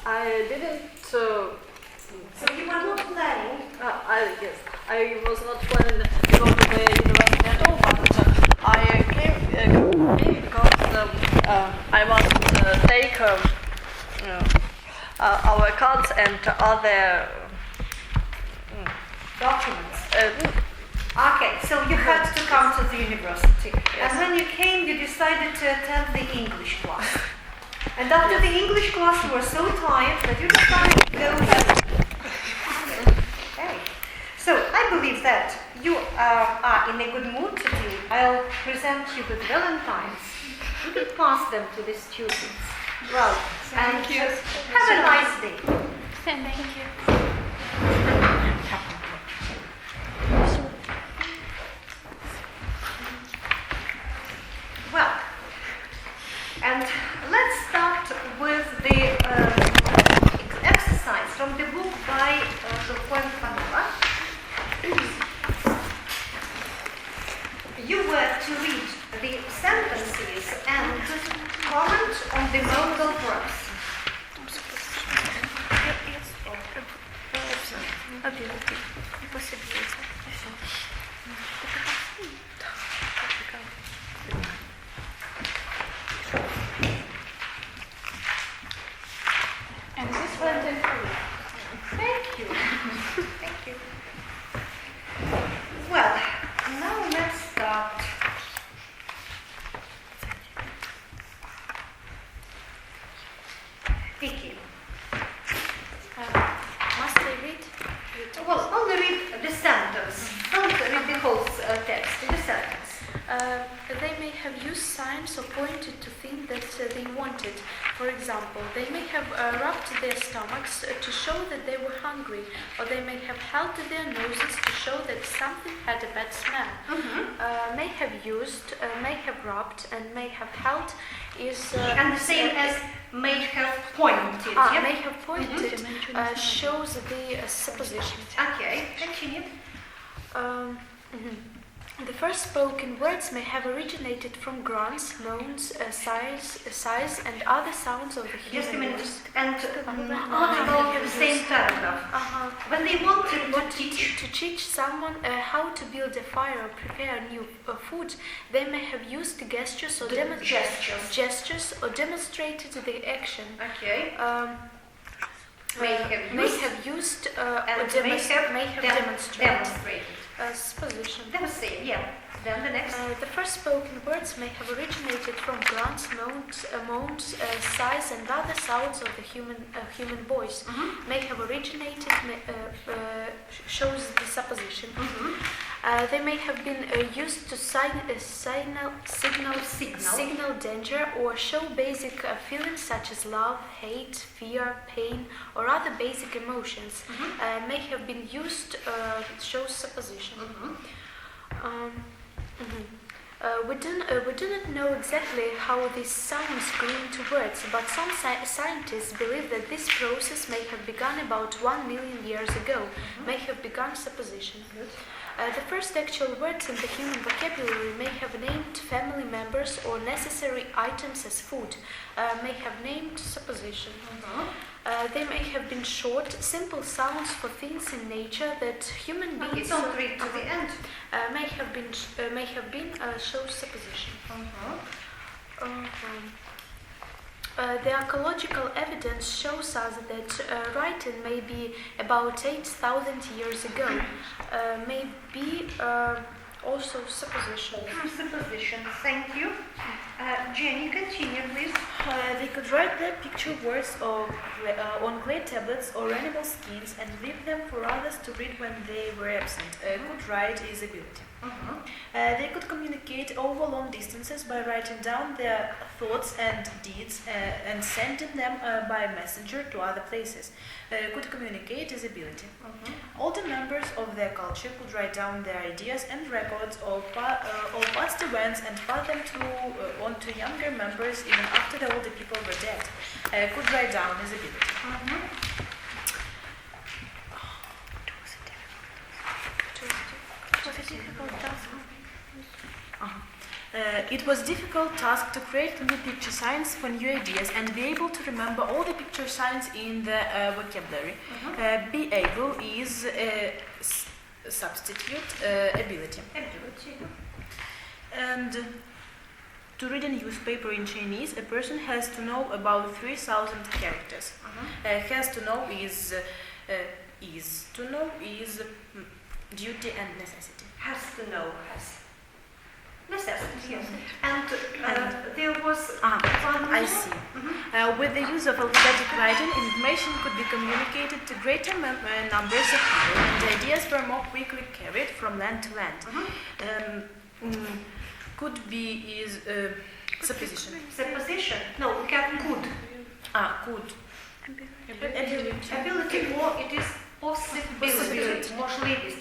I didn't. So you were not planning? Yes, I was not planning to go to the university at all, but I came because I must take our cards and other documents. Okay, so you had to come to the university. Yes. And when you came, you decided to attend the English class. And after the English class, you were so tired that you decided to go home. Okay. So I believe that you are in a good mood today. I'll present you with Valentines. You can pass them to the students. Well, Thank you. Have a nice day. Thank you. Well, and let's start with the exercise from the book by WS550589. You were to read the sentences and comment on the modal verbs. And this one then Thank you. Thank you. Well, now let's start. Vicky. must I read? Well, only read the sentence. Don't read the whole text. The sentence. They may have used signs or pointed to things that they wanted. For example, they may have rubbed their stomachs to show that they were hungry, or they may have held to their noses to show that something had a bad smell. May have used, may have rubbed, and may have held is... and the same as may have pointed. Yeah? May have pointed shows the supposition. Okay, continue. The first spoken words may have originated from grunts, moans, sighs, and other sounds of the human Just a minute. voice. And article the same paragraph. When they wanted to teach someone how to build a fire or prepare new food, they may have used gestures or demonstrated the action. Okay. May have used and may have demonstrated. Supposition. That was same, yeah. Then the next. The first spoken words may have originated from grunts, moans, sighs, and other sounds of the human voice. May have originated shows the supposition. They may have been used to signal danger or show basic feelings such as love, hate, fear, pain, or other basic emotions. May have been used shows supposition. We do not know exactly how these sounds grew into words, but some scientists believe that this process may have begun about 1 million years ago, may have begun supposition. The first actual words in the human vocabulary may have named family members or necessary items as food, may have named supposition. They may have been short, simple sounds for things in nature that human beings don't read to the end. may have been shows supposition. The archaeological evidence shows us that writing may be about 8,000 years ago, may be also supposition. Supposition, thank you. Jenny, continue, please. They could write their picture words on clay tablets or animal skins and leave them for others to read when they were absent. Could write is ability. They could communicate over long distances by writing down their thoughts and deeds and sending them by messenger to other places. Could communicate is ability. Older members of their culture could write down their ideas and records of past events and pass them on to younger members even after the older people were dead. Could write down is ability. It was a difficult task to create new picture signs for new ideas and be able to remember all the picture signs in the vocabulary. Be able is substitute ability. And to read a newspaper in Chinese, a person has to know about 3,000 characters. Has to know is to know is duty and necessity. Has to know, has. Necessity, yes. And there was one I see. With the use of alphabetic writing, information could be communicated to greater numbers of people, and ideas were more quickly carried from land to land. Could be is supposition. Supposition. No, we have could. Could. Ability, or it is possibility.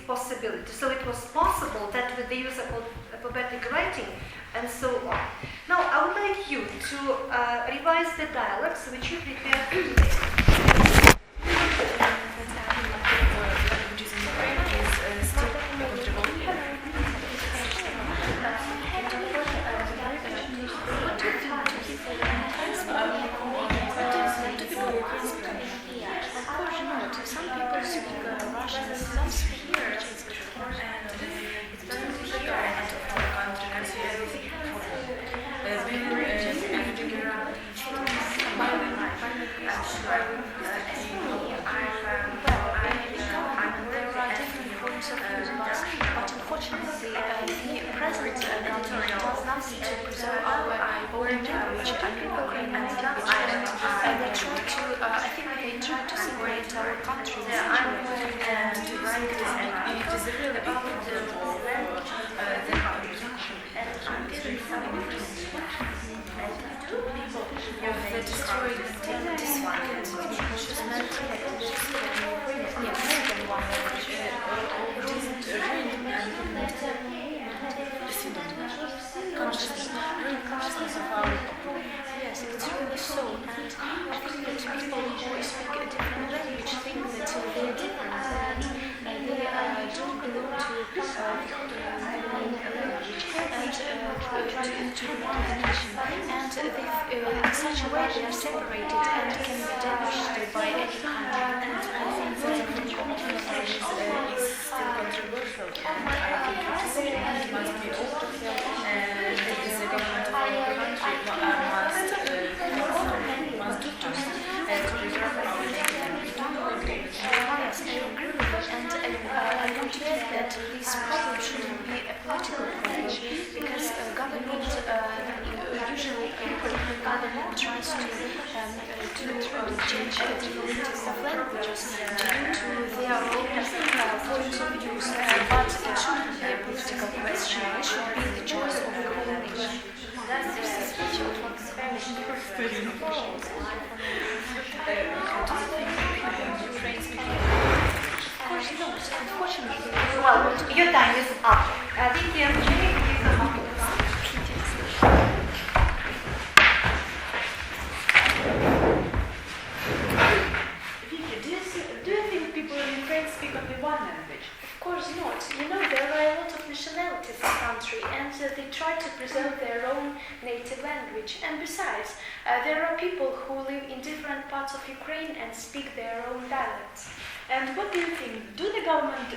Possibility. So it was possible that with the use of alphabetic writing and so on. Now I would like you to revise the dialogues which you prepared for today. Some people speak Russian, some speak French, and it doesn't really matter for the country as you there are different forms of using us, but unfortunately the present government does nothing to preserve our own language. I mean, Ukrainian language, and they try to, I think they try to separate our country in such a way, and it is a really big problem for language and they destroy the this one, and which is meant to the American one, which isn't consciousness of our people. Yes, it's really so, and I think that people who speak a different language think that they're different, and they don't belong to language and to one nation, and in such a way they are separated and can be damaged by any country. And I think that the is still controversial, and I think it must be altered, and the government of our country must do to preserve our language. Yes, I agree with it, and I want to add that this problem shouldn't be a political problem, because government usually government tries to change the politics of languages due to their own point of view, but it shouldn't be a political question, it should be the choice of the whole nation. Of course not, unfortunately. Well, your time is up. Vicky and Jenny, please come up. Do you think people in Ukraine speak only one language? Of course not. You know, there are a lot of nationalities in the country, and they try to preserve their own native language. And besides, there are people who live in different parts of Ukraine and speak their own dialects. And what do you think? Do the government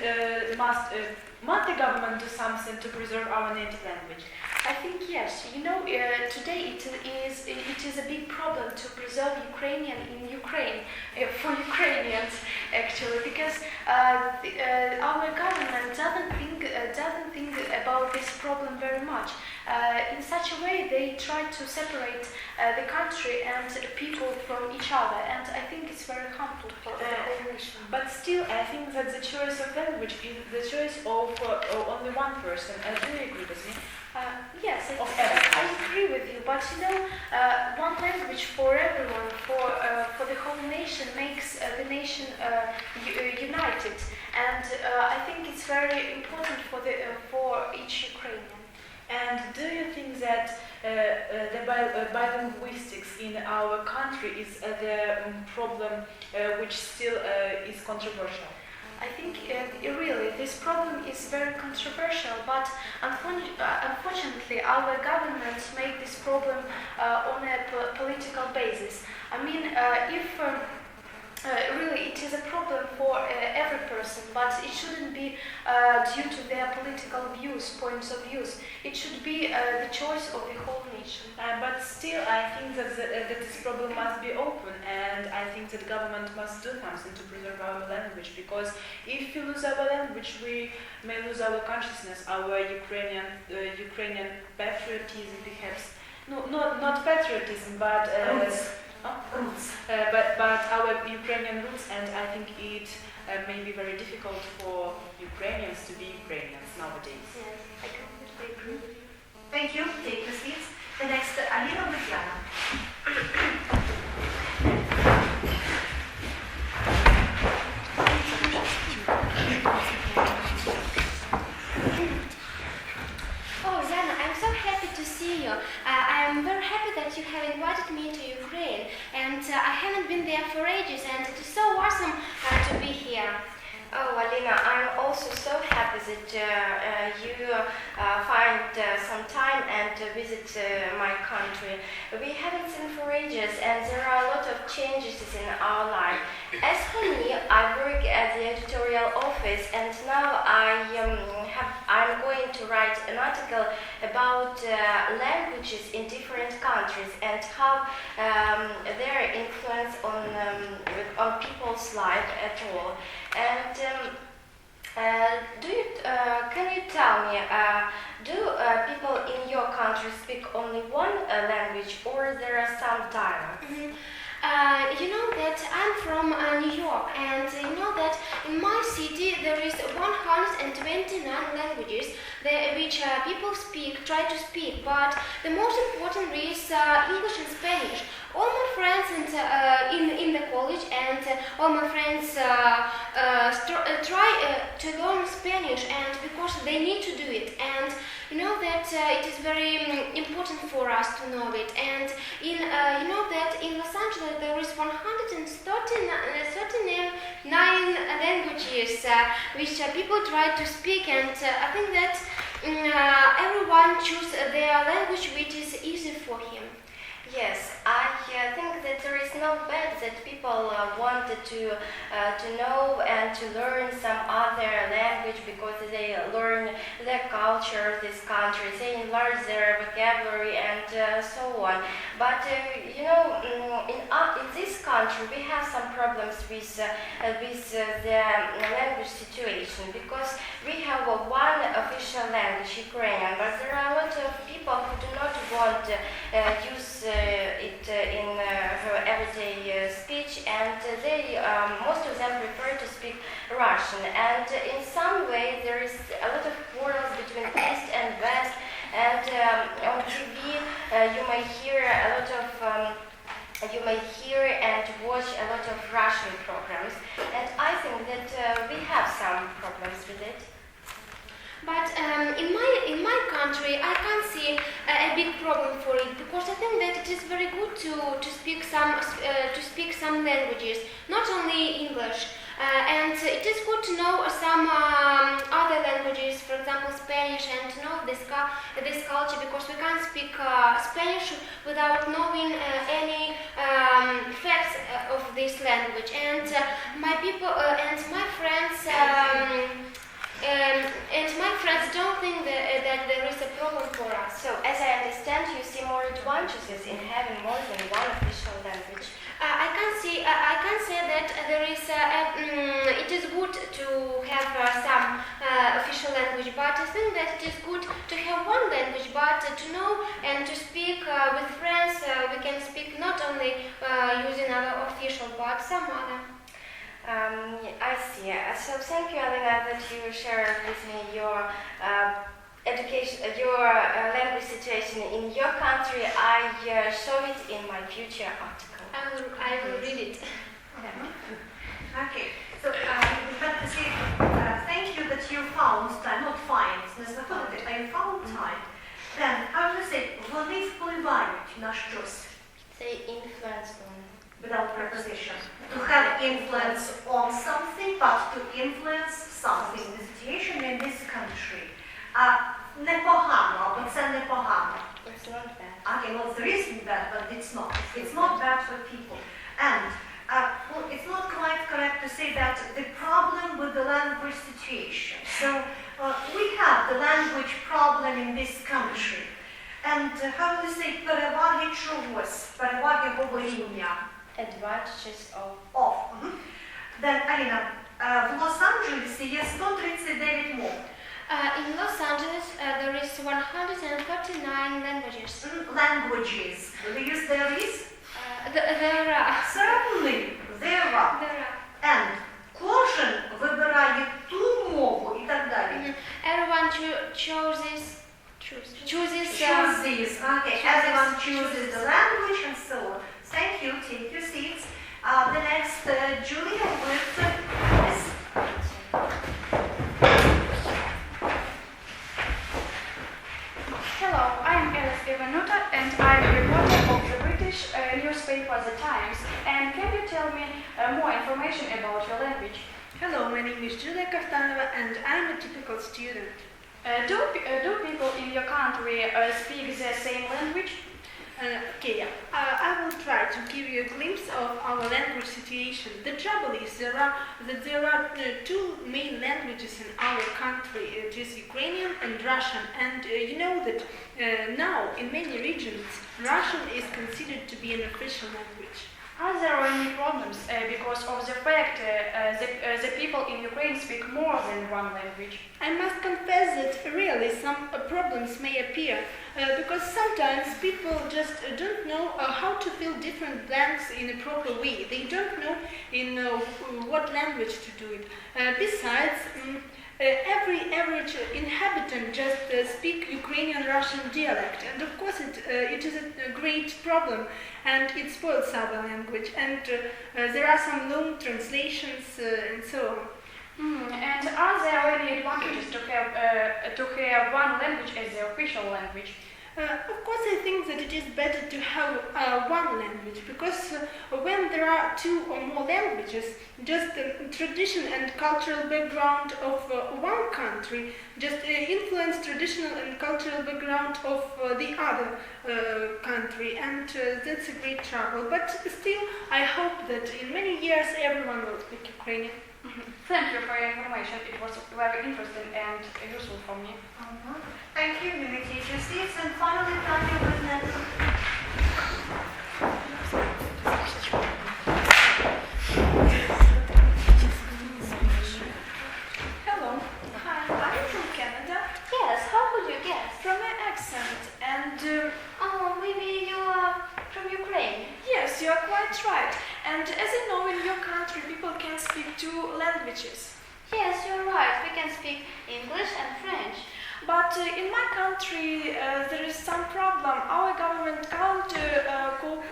must the government do something to preserve our native language? I think yes. You know, today it is a big problem to preserve Ukrainian in Ukraine for Ukrainians actually, because our government doesn't think about this problem very much. In such a way, they try to separate the country and people from each other, and I think it's very harmful for the whole nation. But still, I think that the choice of language is the choice of only one person. Do you agree with me? Yes, I agree with you, but you know, one language for everyone, for the whole nation, makes the nation united, and I think it's very important for each Ukrainian. And do you think that the bilinguistics in our country is the problem which still is controversial? I think really this problem is very controversial, but unfortunately our government make this problem on a political basis. I mean, if really it is a problem for every person, but it shouldn't be due to their political views, points of views. It should be the choice of the whole nation. But still, I think that this problem must be open, and I think that government must do something to preserve our language, because if we lose our language, we may lose our consciousness, our Ukrainian patriotism, perhaps. No, not patriotism, but Roots. but our Ukrainian roots, and I think it may be very difficult for Ukrainians to be Ukrainians nowadays. Yes, I completely agree with you. Thank you. Take the seats. The next, Alina Lukiana. Oh, Zana, I'm so happy to see you. I'm very happy that you have invited me to Ukraine, and I haven't been there for ages, and it is so awesome to be here. Oh, Alina, I'm also so happy that you find some time and visit my country. We haven't seen for ages, and there are a lot of changes in our life. As for me, I work at the editorial office, and now I'm going to write an article about languages in different countries and how their influence on people's life at all. And can you tell me, do people in your country speak only one language, or there are some dialects? Mm-hmm. You know that I'm from New York, and you know that in my city there is 129 languages which people try to speak, but the most important is English and Spanish. All my friends in the college and all my friends try to learn Spanish, and because they need to do it, and you know that it is very important for us to know it. And you know that in Los Angeles there is 139 languages which people try to speak, and I think that everyone chooses their language which is easy for him. Yes, I think that there is no bad that people wanted to know and to learn some other language because they learn their culture, this country, they enlarge their vocabulary and so on. But you know, in this country we have some problems with the language situation, because we have one official language, Ukrainian, but there are a lot of people who do not want to use it in her everyday speech, and they most of them prefer to speak Russian. And in some way there is a lot of quarrels between East and West, and on TV you may hear a lot of you may hear and watch a lot of Russian programs, and I think that we have some problems with it. But in my country, I can't see a big problem for it, because I think that it is very good to speak some languages, not only English. And it is good to know some other languages, for example Spanish, and to know this culture, because we can't speak Spanish without knowing any facts of this language. And my people and my friends. And my friends don't think that there is a problem for us. So, as I understand, you see more advantages in having more than one official language. I can say that there is. It is good to have some official language, but I think that it is good to have one language, but to know and to speak with friends. We can speak not only using our official, but some other. I see. So thank you, Alina, that you shared with me your education, your language situation in your country. I show it in my future article. I will read it. Okay. So but see, thank you that you found time, not find, не знаходити, а you found time. Then how do you say вони впливають на щось? Say influence on. Without preposition. To have influence on something, but to influence something, the situation in this country. Непогано, або це непогано. It's not bad. Okay, well, there isn't bad, but it's not. It's not bad for people. And well, it's not quite correct to say that the problem with the language situation. So we have the language problem in this country. And how do you say переваги чогось, переваги говоріння? Advantages of. Of. Then, Alina, в Лос-Анджелесі є 139 мов. In Los Angeles, there is 139 languages. Languages. Do they use there is? There are. Certainly, there are. And кожен вибирає ту мову і так далі. Everyone chooses. Okay, everyone chooses the language and so on. Thank you. Take your seats. The next, Julia with this. Hello, I'm Alice Ivanuta and I'm a reporter of the British newspaper The Times. And can you tell me more information about your language? Hello, my name is Julia Kaftanova and I'm a typical student. Do people in your country speak the same language? I will try to give you a glimpse of our language situation. The trouble is there are two main languages in our country. It is Ukrainian and Russian. And you know that now in many regions Russian is considered to be an official language. Are there any problems because of the fact the people in Ukraine speak more than one language? I must confess that really some problems may appear because sometimes people just don't know how to fill different blanks in a proper way. They don't know in what language to do it. Besides, every average inhabitant just speak Ukrainian Russian dialect, and of course it is a great problem and it spoils our language, and there are some long translations and so on. And are there any advantages to have one language as the official language? Of course, I think that it is better to have one language, because when there are two or more languages, just the tradition and cultural background of one country just influence traditional and cultural background of the other country, and that's a great trouble. But still, I hope that in many years everyone will speak Ukrainian. Thank you for your information. It was very interesting and useful for me. Thank you. You may take your seats. And finally, Tanya with Network. Hello. Hi. Are you from Canada? Yes, how could you guess? From my accent. And Oh, maybe you are from Ukraine. yes, you are quite right. And as I know, in your country, people can speak two languages. Yes, you're right. We can speak English and French. But in my country, there is some problem. Our government can't cope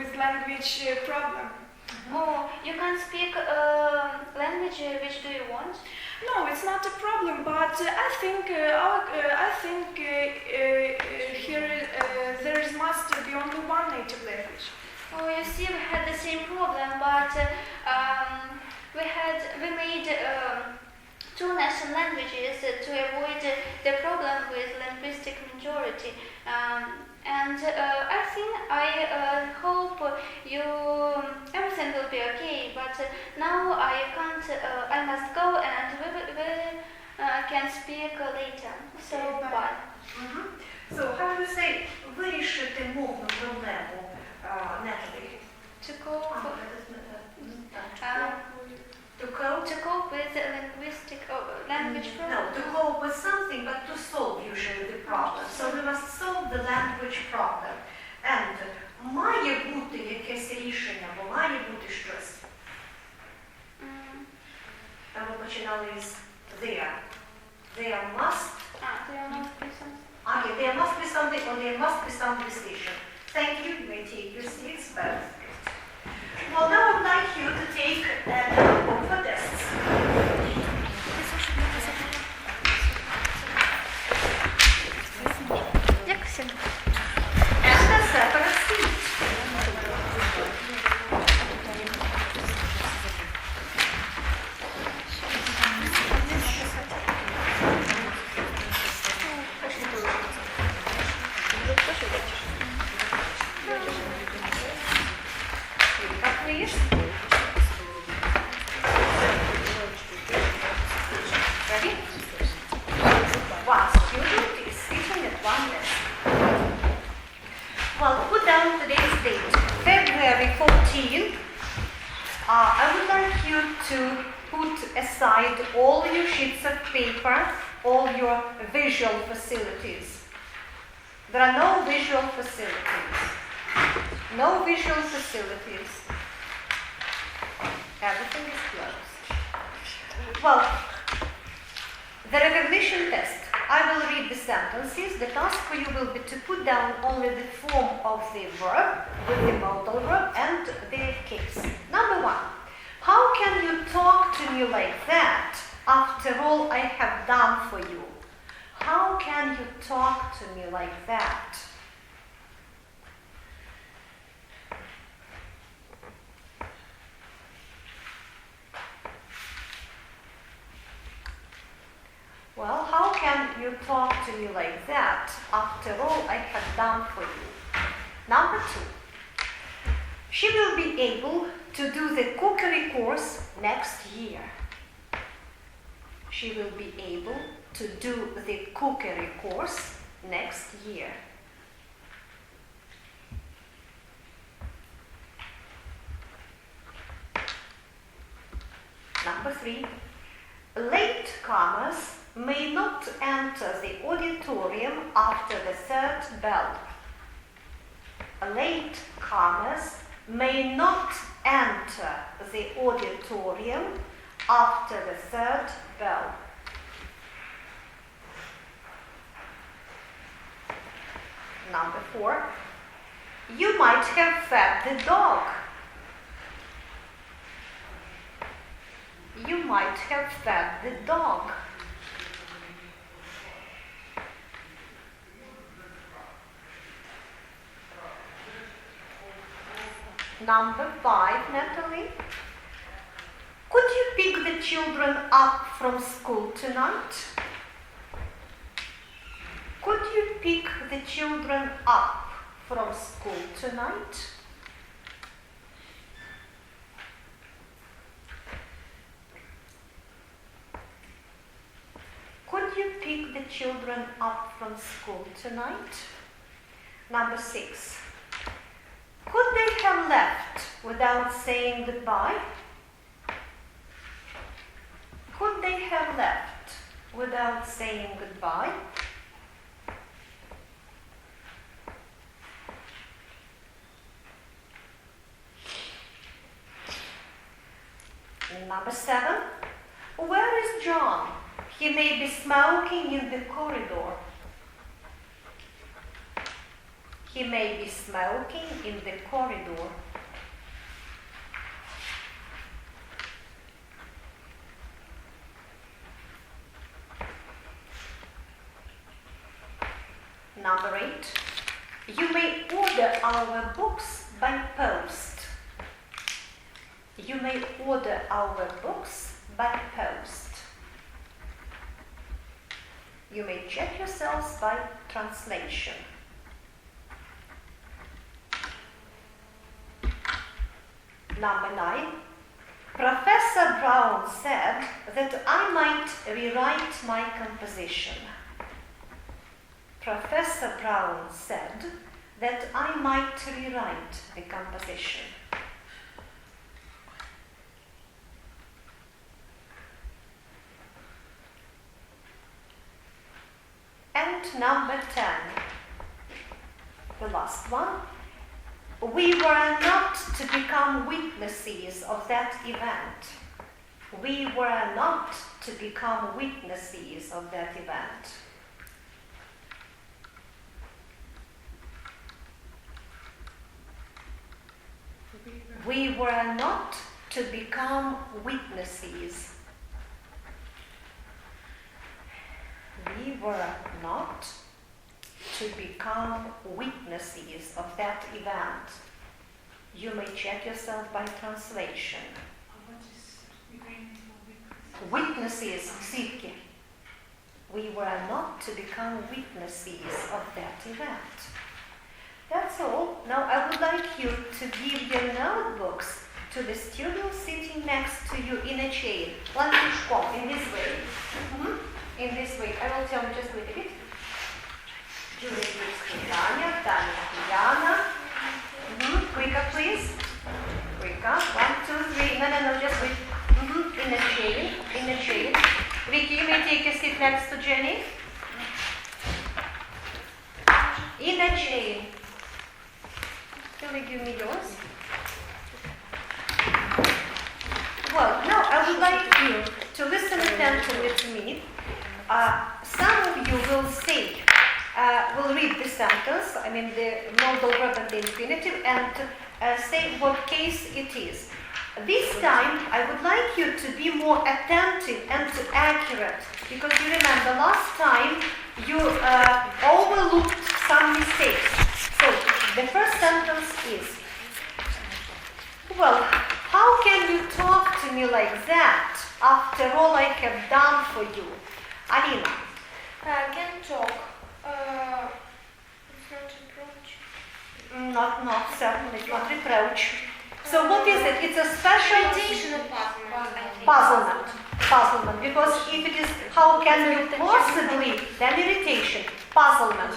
with language problem. Oh, you can speak language. Which do you want? No, it's not a problem. But I think here there must be only one native language. Oh, you see, we had the same problem, but we made two national languages to avoid the problem with linguistic majority. I hope everything will be okay. But now I can't. I must go, and we can speak later. So bye. So, how do you say вирішити мовну проблему? Natalie. To cope. To cope? To cope with the linguistic language problem. No, to cope with something, but to solve usually the problem. So we must solve the language problem. And має бути якесь рішення, бо має бути щось. Там ми починали з there. There must. There must be something. Okay, there must be something, or there must be some decision. Thank you. You may take your seats. Well, now I would like you to take both for tests. And a separate seat. please. Ready? One student is sitting at one desk. Well, put down today's date, February 14. I would like you to put aside all your sheets of paper, all your visual facilities. There are no visual facilities. No visual facilities. Everything is closed. Well, the recognition test. I will read the sentences. The task for you will be to put down only the form of the verb with the modal verb and the case. Number one. How can you talk to me like that after all I have done for you? How can you talk to me like that? Well, how can you talk to me like that after all I have done for you? Number two. She will be able to do the cookery course next year. She will be able to do the cookery course next year. Number three. Latecomers may not enter the auditorium after the third bell. Latecomers may not enter the auditorium after the third bell. Number four. You might have fed the dog. You might have fed the dog. Number five, Natalie. Could you pick the children up from school tonight? Could you pick the children up from school tonight? Could you pick the children up from school tonight? Number six. Could they have left without saying goodbye? Could they have left without saying goodbye? Number seven. Where is John? He may be smoking in the corridor. He may be smoking in the corridor. Number eight. You may order our books by post. You may order our books by post. You may check yourselves by translation. Number 9. Professor Brown said that I might rewrite my composition. Professor Brown said that I might rewrite the composition. And number 10, the last one. We were not to become witnesses of that event. We were not to become witnesses of that event. We were not to become witnesses. We were not to become witnesses of that event. You may check yourself by translation. Witnesses, свидки. We were not to become witnesses of that event. That's all. Now I would like you to give your notebooks to the student sitting next to you in a chain. Ланцюжком, in this way. In this way. I will tell you just wait a bit. Julia gives to Tanya, Tanya to Yana. Quicker, please. Quicker. 1, 2, 3. No, just wait. In a chain. In a chain. Vicky, you may take a seat next to Jenny. In a chain. Can you give me yours? Well, now I would like you to listen attentively to me. Some of you will say, will read the sentence, I mean the modal verb and the infinitive, and say what case it is. This time, I would like you to be more attentive and accurate, because you remember last time you overlooked some mistakes. So, the first sentence is, well, how can you talk to me like that after all I have done for you? Alina. Can talk. It's not reproach. Not certainly, not reproach. So what is it? It's a special Irritation of puzzlement. Puzzlement. Because if it is how can you possibly, then irritation. Puzzlement.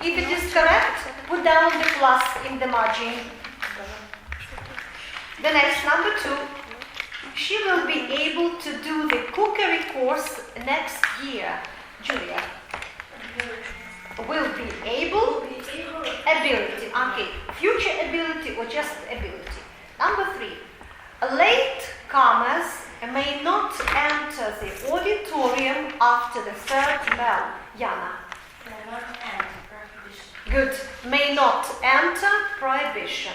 If it is correct, put down the plus in the margin. The next, number 2. She will be able to do the cookery course next year. Julia. Will be able. Ability. Okay. Future ability or just ability. Number 3. Latecomers may not enter the auditorium after the 3rd bell. Yana. May not enter. Prohibition. Good. May not enter. Prohibition.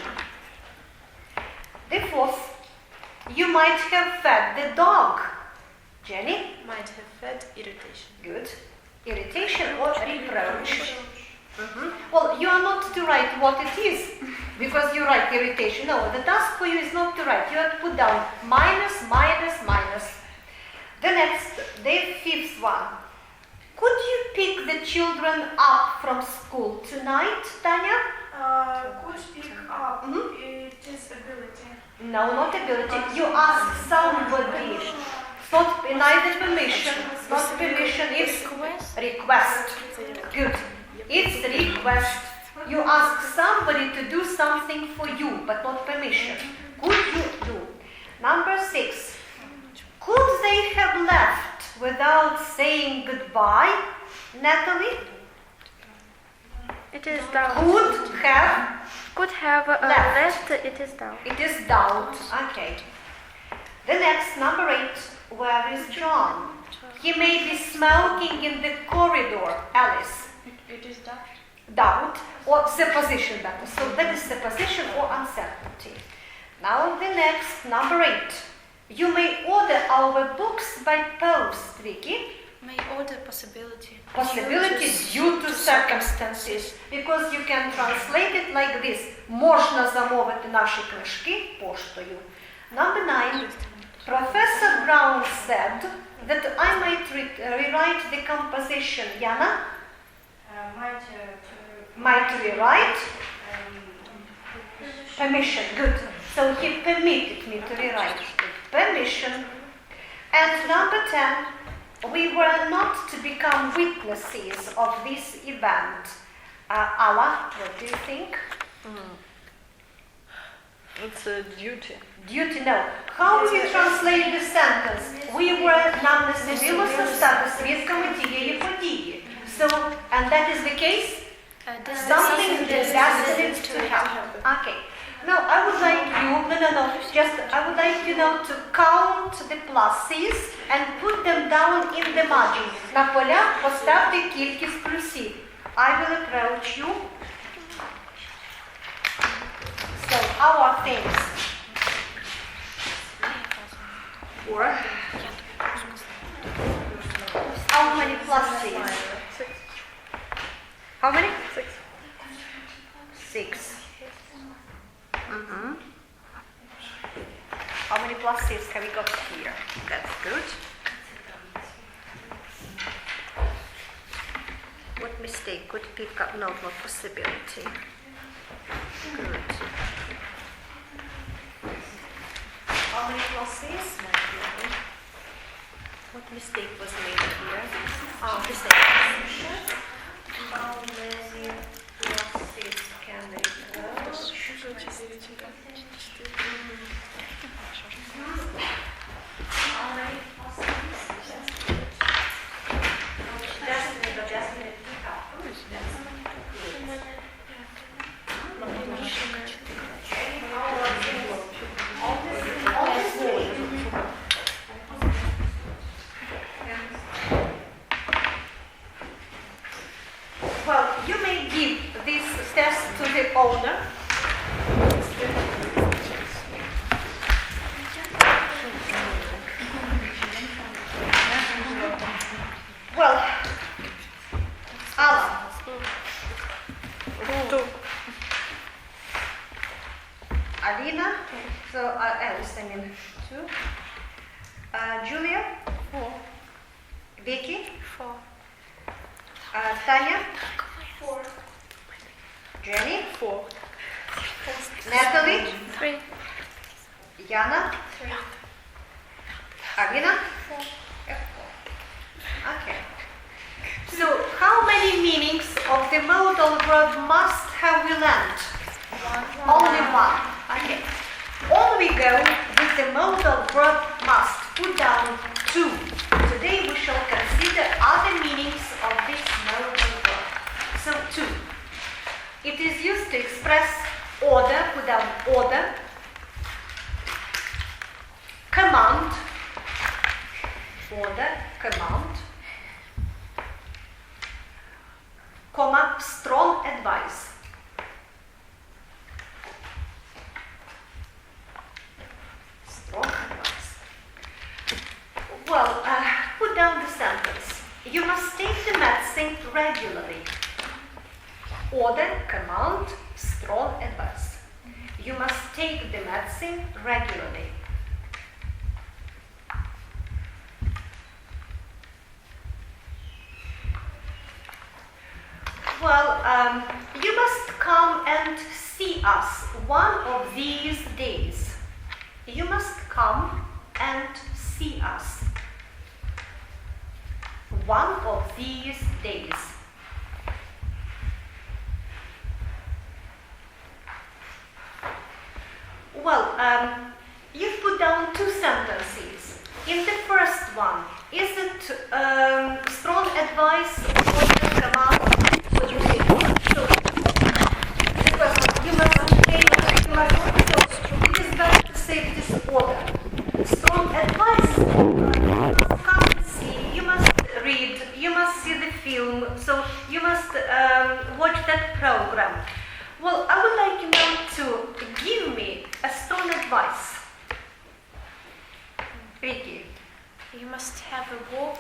The 4th. You might have fed the dog. Jenny? Might have fed irritation. Good. Irritation or reproach. Well, you are not to write what it is, because you write irritation. No, the task for you is not to write. You have to put down minus. The next, the 5th one. Could you pick the children up from school tonight, Tanya? Could pick up. It is ability. No, not ability. You ask somebody. It's not neither permission. It's not permission. It's request. Good. It's request. You ask somebody to do something for you, but not permission. Could you do? Number 6. Could they have left without saying goodbye, Natalie? It is doubt. Could have left. It is doubt. It is doubt. Okay. The next, number 8. Where is John? He may be smoking in the corridor. Alice. It is doubt. Doubt or supposition better. So that is supposition or uncertainty. Now the next, number 8. You may order our books by post, Vicky. May order possibility. Possibility due to circumstances. Because you can translate it like this. Можна замовити наші книжки поштою. Number 9. Professor Brown said that I might rewrite the composition. Yana? Might rewrite? Permission. Good. So he permitted me to rewrite with permission. And number 10. We were not to become witnesses of this event. Ala, what do you think? It's a duty. Duty, no. How do you translate the sentence? We were нам не судилося стати свідками тієї події. So, and that is the case? Something destined to happen. Okay. Now, I would like you, I would like you now to count the pluses and put them down in the margin. На полях поставте кількість плюсів. I will approach you. So, our things. 4. How many pluses? 6. How many? 6. 6. How many pluses have we got here? That's good. What mistake could pick up? No, not possibility. Good. process. What mistake was made here? The supposition. How many process can it go? How many processes? Just a minute. Well, you may give this test to the owner. Well, Alan. Alina. So, Alice, I mean, 2. Julia. 4. Vicky. 4. Tanya. 4. Jenny. 4. Natalie. 3. Yana. 3. Alina. 4. Okay. So, how many meanings of the modal verb must have we learned? Only one. Okay. On we go with the modal verb must. Put down 2. Today we shall consider other meanings of this modal verb. So 2. It is used to express order. Put down order. Command. Order. Command. Comma, strong advice. Strong advice. Well, put down the sentence. You must take the medicine regularly. Order, command, strong advice. You must take the medicine regularly. Well, you must come and see us one of these days. You must come and see us one of these days. Well, you've put down 2 sentences. In the first one, is it strong advice or command? What you say? So, the first one, you must take, so it is better to say it is order. Strong advice, you must come and see, you must read, you must see the film, so you must watch that program. Well, I would like you now to give me a strong advice. Vicky. You must have a walk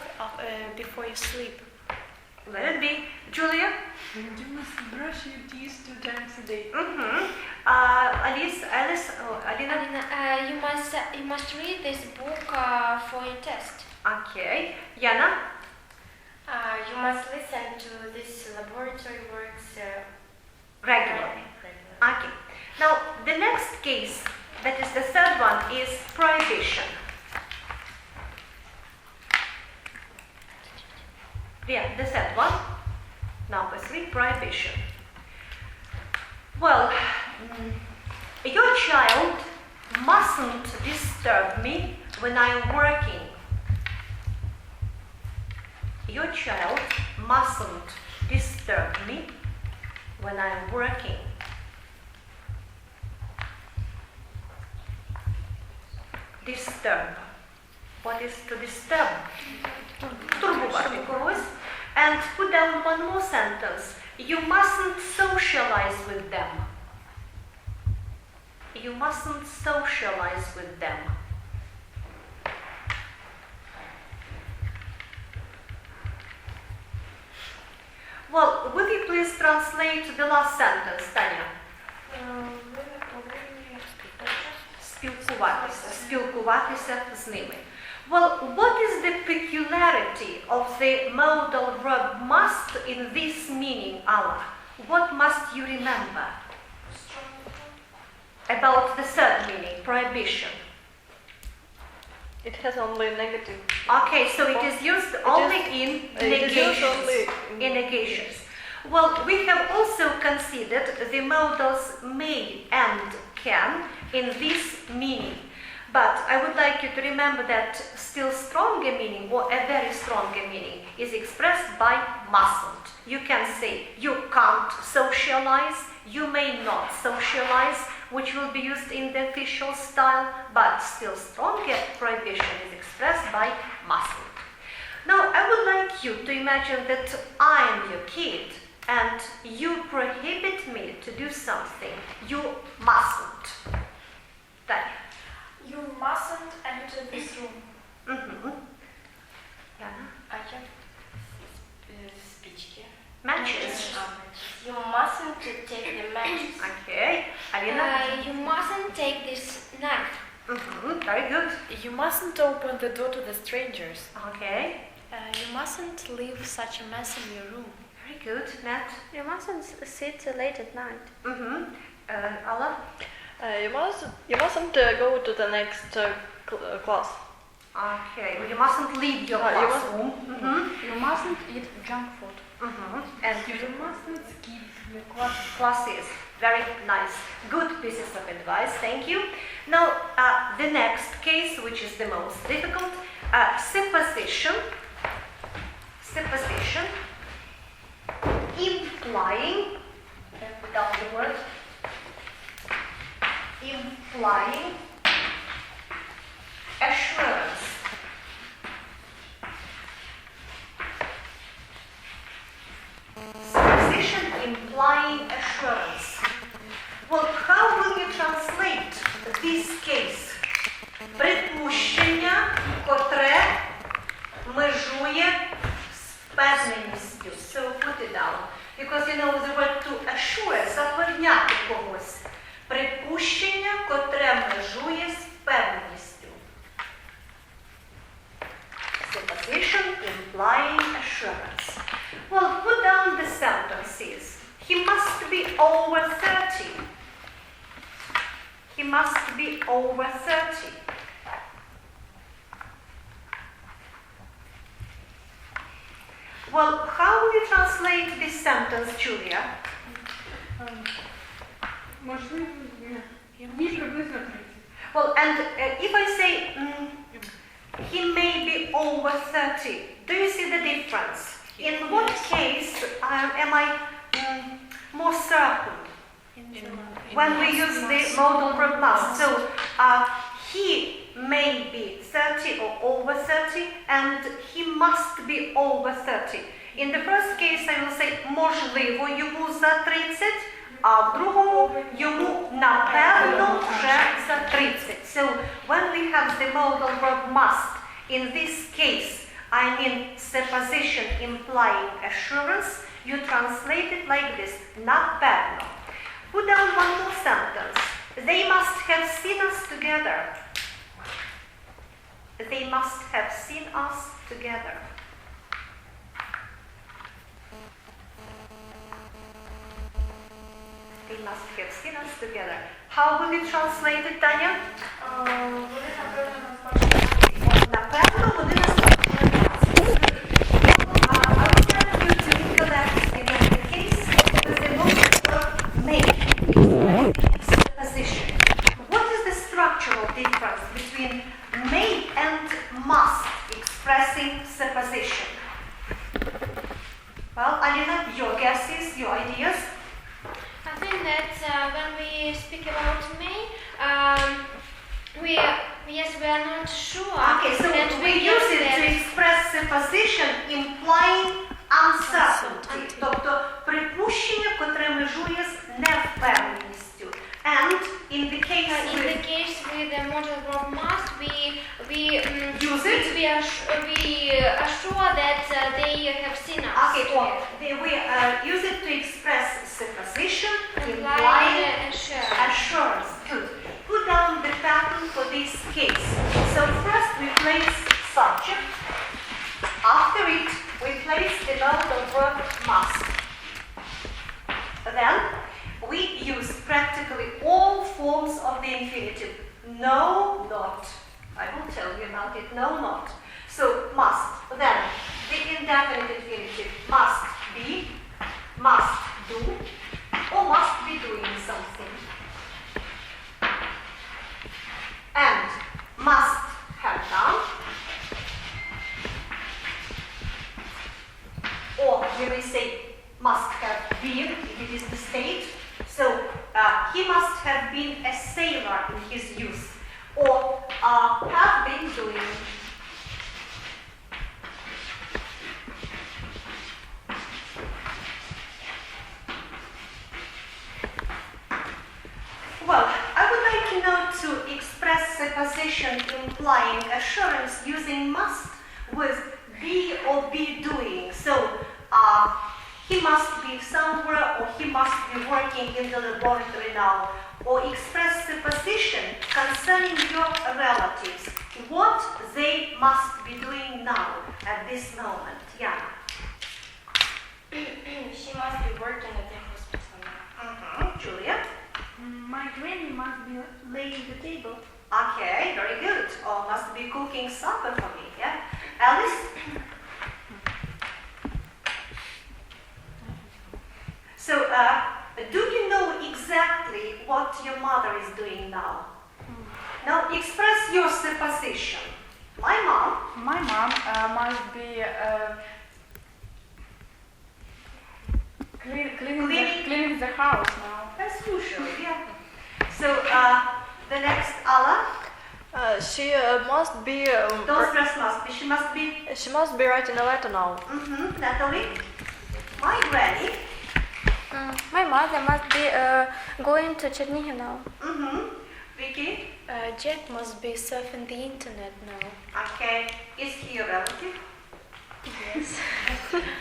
before you sleep. Let it be. Julia? You must brush your teeth 2 times a day. Alice, Alina? Alina, you must read this book for your test. Okay. Yana? You must listen to these laboratory works Regularly. regularly. Okay. Now, the next case, that is the third one, is prohibition. Yeah, the third one. Number 3, prohibition. Well, your child mustn't disturb me when I'm working. Your child mustn't disturb me when I'm working. Disturb. What is to disturb? Турбувати когось. And put down one more sentence. You mustn't socialize with them. You mustn't socialize with them. Well, will you please translate the last sentence, Tanya? Спілкуватися з ними. Well, what is the peculiarity of the modal verb must in this meaning, Allah? What must you remember about the third meaning, prohibition? It has only negative. Okay, so it is used only in It is used negations. only In negations. Well, we have also considered the modals may and can in this meaning. But I would like you to remember that still stronger meaning, or a very stronger meaning, is expressed by mustn't. You can say you can't socialize, you may not socialize, which will be used in the official style, but still stronger prohibition is expressed by mustn't. Now, I would like you to imagine that I am your kid and you prohibit me to do something. You mustn't. That. You mustn't enter this room. Mm-hmm. Yeah. I have speech here. Matches. You mustn't take the matches. Okay. Alina? You mustn't take this knife. Mm-hmm. Very good. You mustn't open the door to the strangers. Okay. You mustn't leave such a mess in your room. Very good. Nat? You mustn't sit late at night. Mm-hmm. Alla? You mustn't go to the next class. Okay. Well, you mustn't leave your You classroom. Mm-hmm. You mustn't eat junk food. Mm-hmm. And You mustn't skip the classes. Very nice. Good pieces of advice. Thank you. Now, the next case, which is the most difficult, supposition. Supposition. Implying. Put down the word. Implying assurance. Supposition implying assurance. Well, how will you translate this case? Припущення, котре межує з впевненістю. So put it down. Because you know the word to assure, запевняти когось. Припущення, котре межує з впевненістю. Supposition implying assurance. Well, put down the sentences. He must be over 30. He must be over 30. Well, how will you translate this sentence, Julia? Можливо, ні, приблизно 30. Well, and if I say he may be over 30, do you see the difference? In what case am I more certain? When we use the modal verb must. So he may be 30 or over 30, and he must be over 30. In the first case, I will say можливо йому за 30, а в другому йому напевно вже за 30. So when we have the modal verb must, in this case, I mean supposition implying assurance, you translate it like this, напевно. Put down one more sentence. They must have seen us together. They must have seen us together. They must have seen us together. How will you translate it, Tanya? Напевно, вони нас I would like you to recollect again the case with the modal verb make, supposition. What is the structural difference between may and must expressing supposition? Well, Alina, your guesses, your ideas? I think that when we speak about may, we are not sure. Okay, so that we use it to express supposition implying uncertainty, тобто припущення, котре межує з невпевненістю. And in the case with the modal verb must, we use it. We are sure that they have seen us. Okay, well, together. we use it to express supposition implying Implying assurance. Good. Put down the pattern for this case. So first we place subject. After it, we place the modal verb must. Then we use practically all forms of the infinitive. No, not. I will tell you about it. No, not. So must. Then the indefinite infinitive must be, must do, or must be doing something. And must have done, or we may say must have been if it is the state. So he must have been a sailor in his youth, or have been doing. Well, I would like to know to express supposition implying assurance using must with be or be doing. So he must be somewhere, or he must be working in the laboratory now. Or express supposition concerning your relatives, what they must be doing now at this moment. Yeah. She must be working at the hospital. Julia? My granny must be laying the table. Okay, very good. Or must be cooking supper for me, yeah? Alice? So, do you know exactly what your mother is doing now? Now, express your supposition. My mom must be cleaning the house now. As usual, yeah. So, the next Allah. She must be. Don't stress must be. She must be. She must be writing a letter now. Natalie. My granny. My mother must be going to Chernihiv now. Vicky. Jack must be surfing the internet now. Okay. Is he your relative? Yes.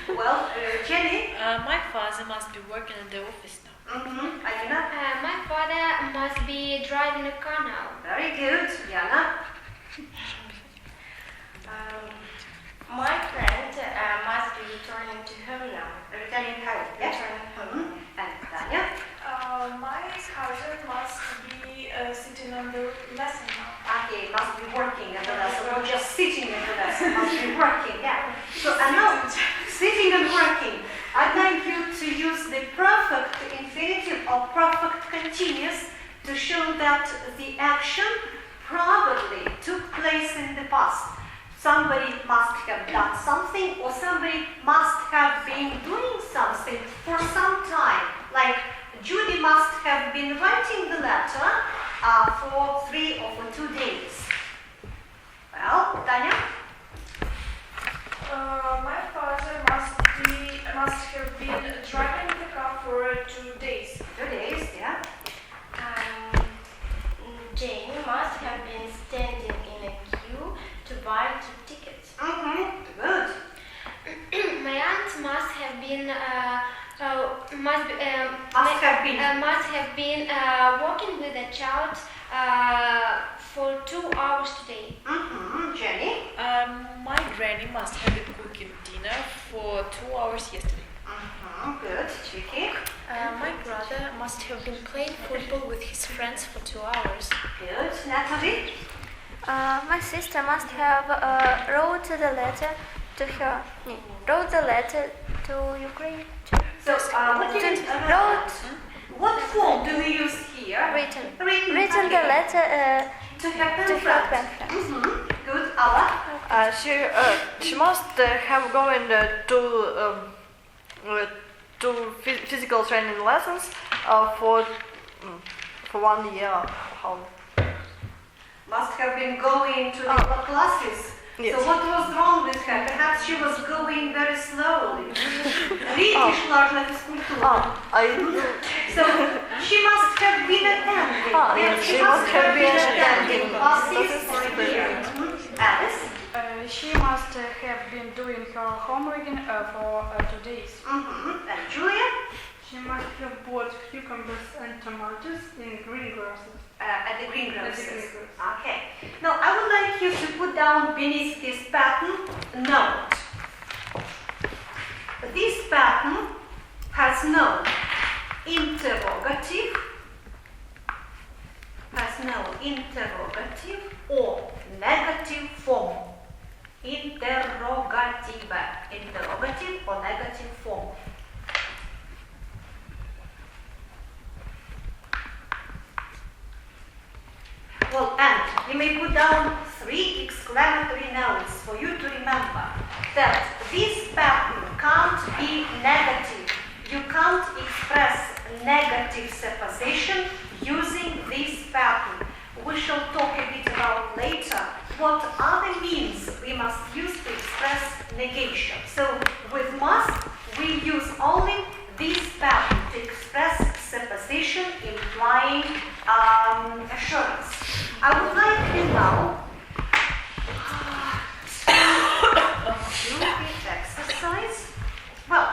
Well, Jenny. My father must be working in the office now. Alina. My father must be driving a car now. Very good. Yana. My friend must be returning to home now. Returning home. Yeah. Returning home. And Tanya. My cousin must be sitting on the lesson now. Okay, must be working at the lesson, not just sitting at the lesson, must be working, yeah. So I know, sitting and working. I'd like you to use the perfect infinitive or perfect continuous to show that the action probably took place in the past. Somebody must have done something, or somebody must have been doing something for some time. Like Judy must have been writing the letter for 3 or for 2 days. Well, Tanya? My father must have been driving the car for 2 days. 2 days, yeah. Jane must have been standing in a queue to buy 2 tickets. Good. My aunt must have been walking with a child for 2 hours today. Jenny? My granny must have been cooking dinner for 2 hours yesterday. Good. Vicky? My brother must have been playing football with his friends for 2 hours. Good. Natalie? My sister must have wrote the letter to her. Wrote the letter to Ukraine. So, what form do we use here? Written Written the letter to her pen to friend. her pen friend. Good. Allah? She must have going to physical training lessons for 1 year. How? Must have been going to the classes. Yes. So what was wrong with her? Perhaps she was going very slowly. Рідиш large физкультура. So she must have been attending. Yes, she must have been attending classes for a year. Alice? She must have been doing her homework for 2 days. And Julia? She must have bought cucumbers and tomatoes in greengrocers. At the greengrocers. At the greengrocers. Okay. Now I would like you to put down beneath this pattern note. This pattern has no interrogative, or negative form. Interrogative. Interrogative or negative form. Well, and you may put down 3 exclamatory notes for you to remember that this pattern can't be negative. You can't express negative supposition using this pattern. We shall talk a bit about later what other means we must use to express negation. So with must, we use only this pattern to express supposition, implying assurance. I would like you now to do the exercise. Well,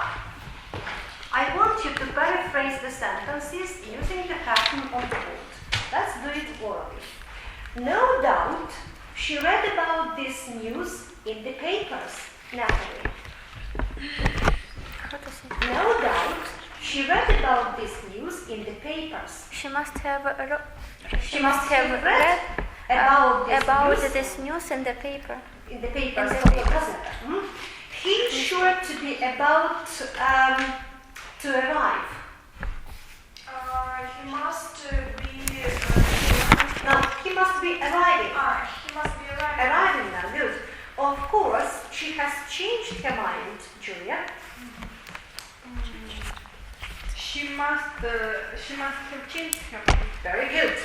I want you to paraphrase the sentences using the pattern on the board. Let's do it orally. No doubt she read about this news in the papers, Natalie. No doubt she read about this news in the papers. She must have read about this news in the paper. In the papers. He's sure to be about to arrive. He must be. No, he must be arriving. He must be arriving. Arriving now, good. Of course, she has changed her mind, Julia. She must have changed her mind. Very good.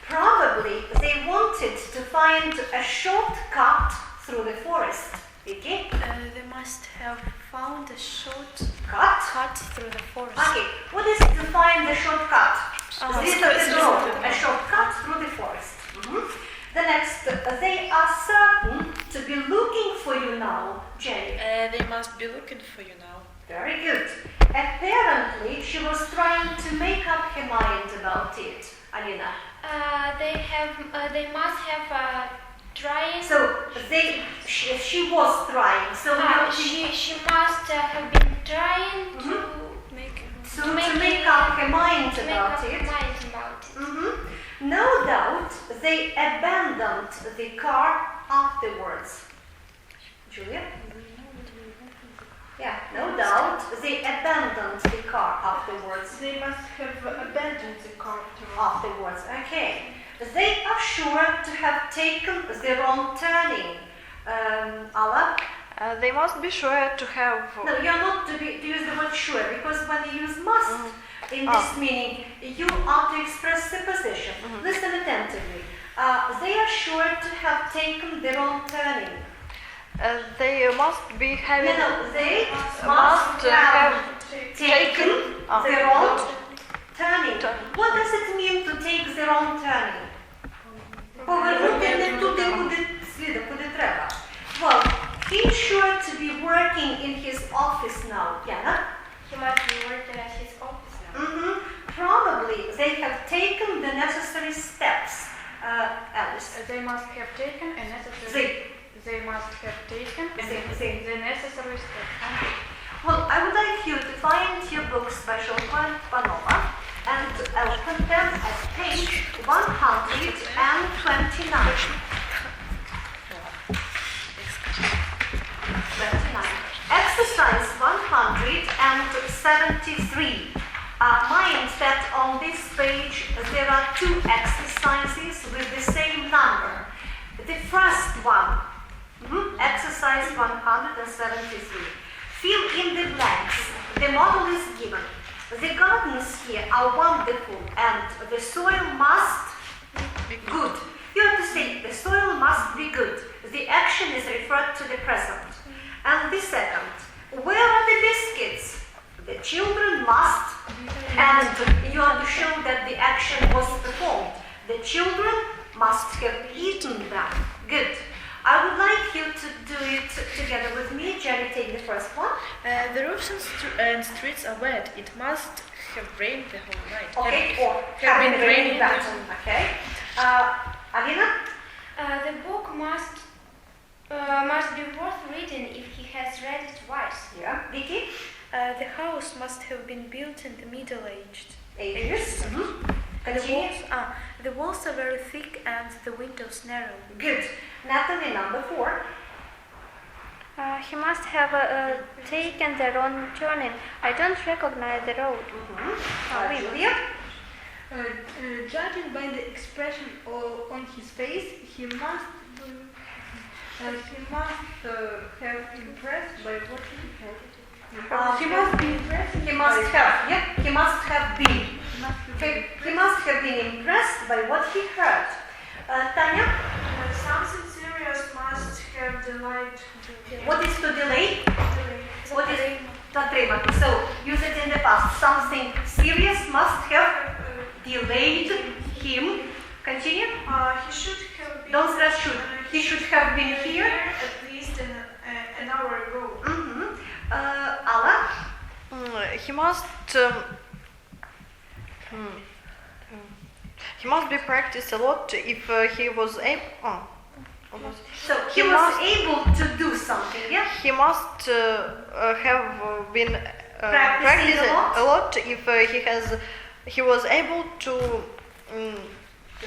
Probably they wanted to find a shortcut through the forest. Vicky? They must have found a Cut? cut through the forest. Okay, what is to find the shortcut? This is the road, a shortcut through the forest. The next, they are certain to be looking for you now, Jenny. They must be looking for you now. Very good. Apparently, she was trying to make up her mind about it, Alina. They must have tried. So she was trying. So She must have been trying to make up her mind about it. No doubt they abandoned the car afterwards. Julia? Yeah, no doubt they abandoned the car afterwards. They must have abandoned the car Afterwards, okay. They are sure to have taken the wrong turning. Ala? They must be sure to have. No, you're not to use the word sure, because when you use must in this meaning, you are to express supposition. Listen attentively. They are sure to have taken the wrong turning. They must be having. No, they must have taken the wrong turning. What does it mean to take the wrong turning? Повернути не туди, куди треба. Well, he's sure to be working in his office now. Yana? He must be working at his office now. Probably they have taken the necessary steps. Alice. They must have taken a necessary. They must have taken the necessary steps. Well, I would like you to find your books by Shulman Panova and open them at page 129. 29. Exercise 173. Mind that on this page there are 2 exercises with the same number. The first one, exercise 173. Fill in the blanks. The model is given. The gardens here are wonderful and the soil must be good. You have to say the soil must be good. The action is referred to the present. And the second, where are the biscuits? The children must, and you have to show that the action was performed. The children must have eaten them. Good. I would like you to do it together with me. Jenny, take the first one. The roofs and streets are wet. It must have rained the whole night. Okay, or have been raining that. Okay. Alina? The book must be worth reading if he has read it twice. Yeah. Vicky? The house must have been built in the Middle Ages. The walls are very thick and the windows narrow. Good. Natalie, number 4. He must have taken the wrong turning. I don't recognize the road. Julia? Judging by the expression on his face, he must have impressed by what he heard. He must be impressed. He must have been. He must have been impressed by what he heard. Tanya? Something serious must have delayed. What is to delay? What is затримати? So use it in the past. Something serious must have delayed him. Continue. He should have been. Don't stress should. He should have been here At least an hour ago. Alla? He must be practiced a lot if he was able. So he was able to do something, yeah? He must have been Practicing practiced a lot if he was able to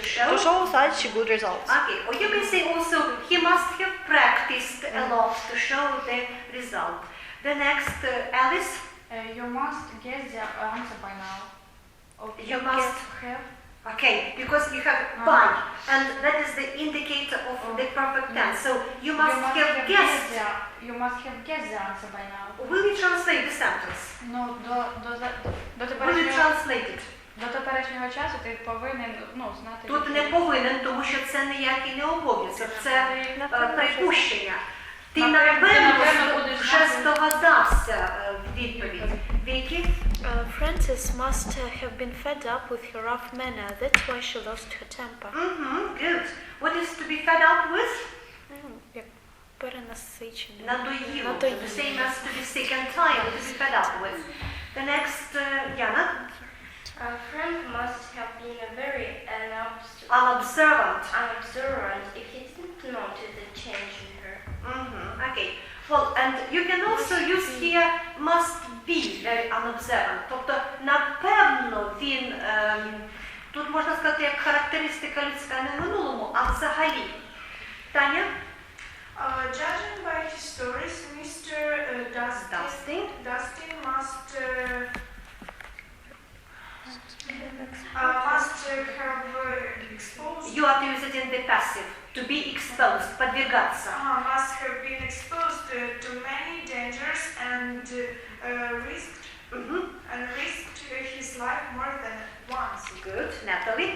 show such good results. Okay, or you can say also he must have practiced a lot to show the result. The next, Alice? You must guess the answer by now. You must have. Okay, because you have by, and that is the indicator of the perfect tense. So you must have guessed. You must have guessed the answer by now. Will you translate the sentence? Ну, до Will you translate it? До теперішнього часу ти повинен, знати. Тут не повинен, тому що це ніякий не обов'язок, це припущення. Ти напевно вже здогадався відповідь. Вікі? Frances must have been fed up with her rough manner. That's why she lost her temper. Good. What is to be fed up with? Перенасичена. Надоїло. The same as to be sick and tired, to be fed up with. The next, Jana? Frank must have been a very Unobservant. if he didn't notice the change in her. Okay. Well, and you can also use here must be very unobservant. Тобто, напевно, він, тут можна сказати, як характеристика людська не в минулому, а взагалі. Таня? Judging by his stories, Mr. Dustin must have exposed. You are to use it in the passive. To be exposed, подвергаться. Must have been exposed to many dangers and risked his life more than once. Good. Natalie?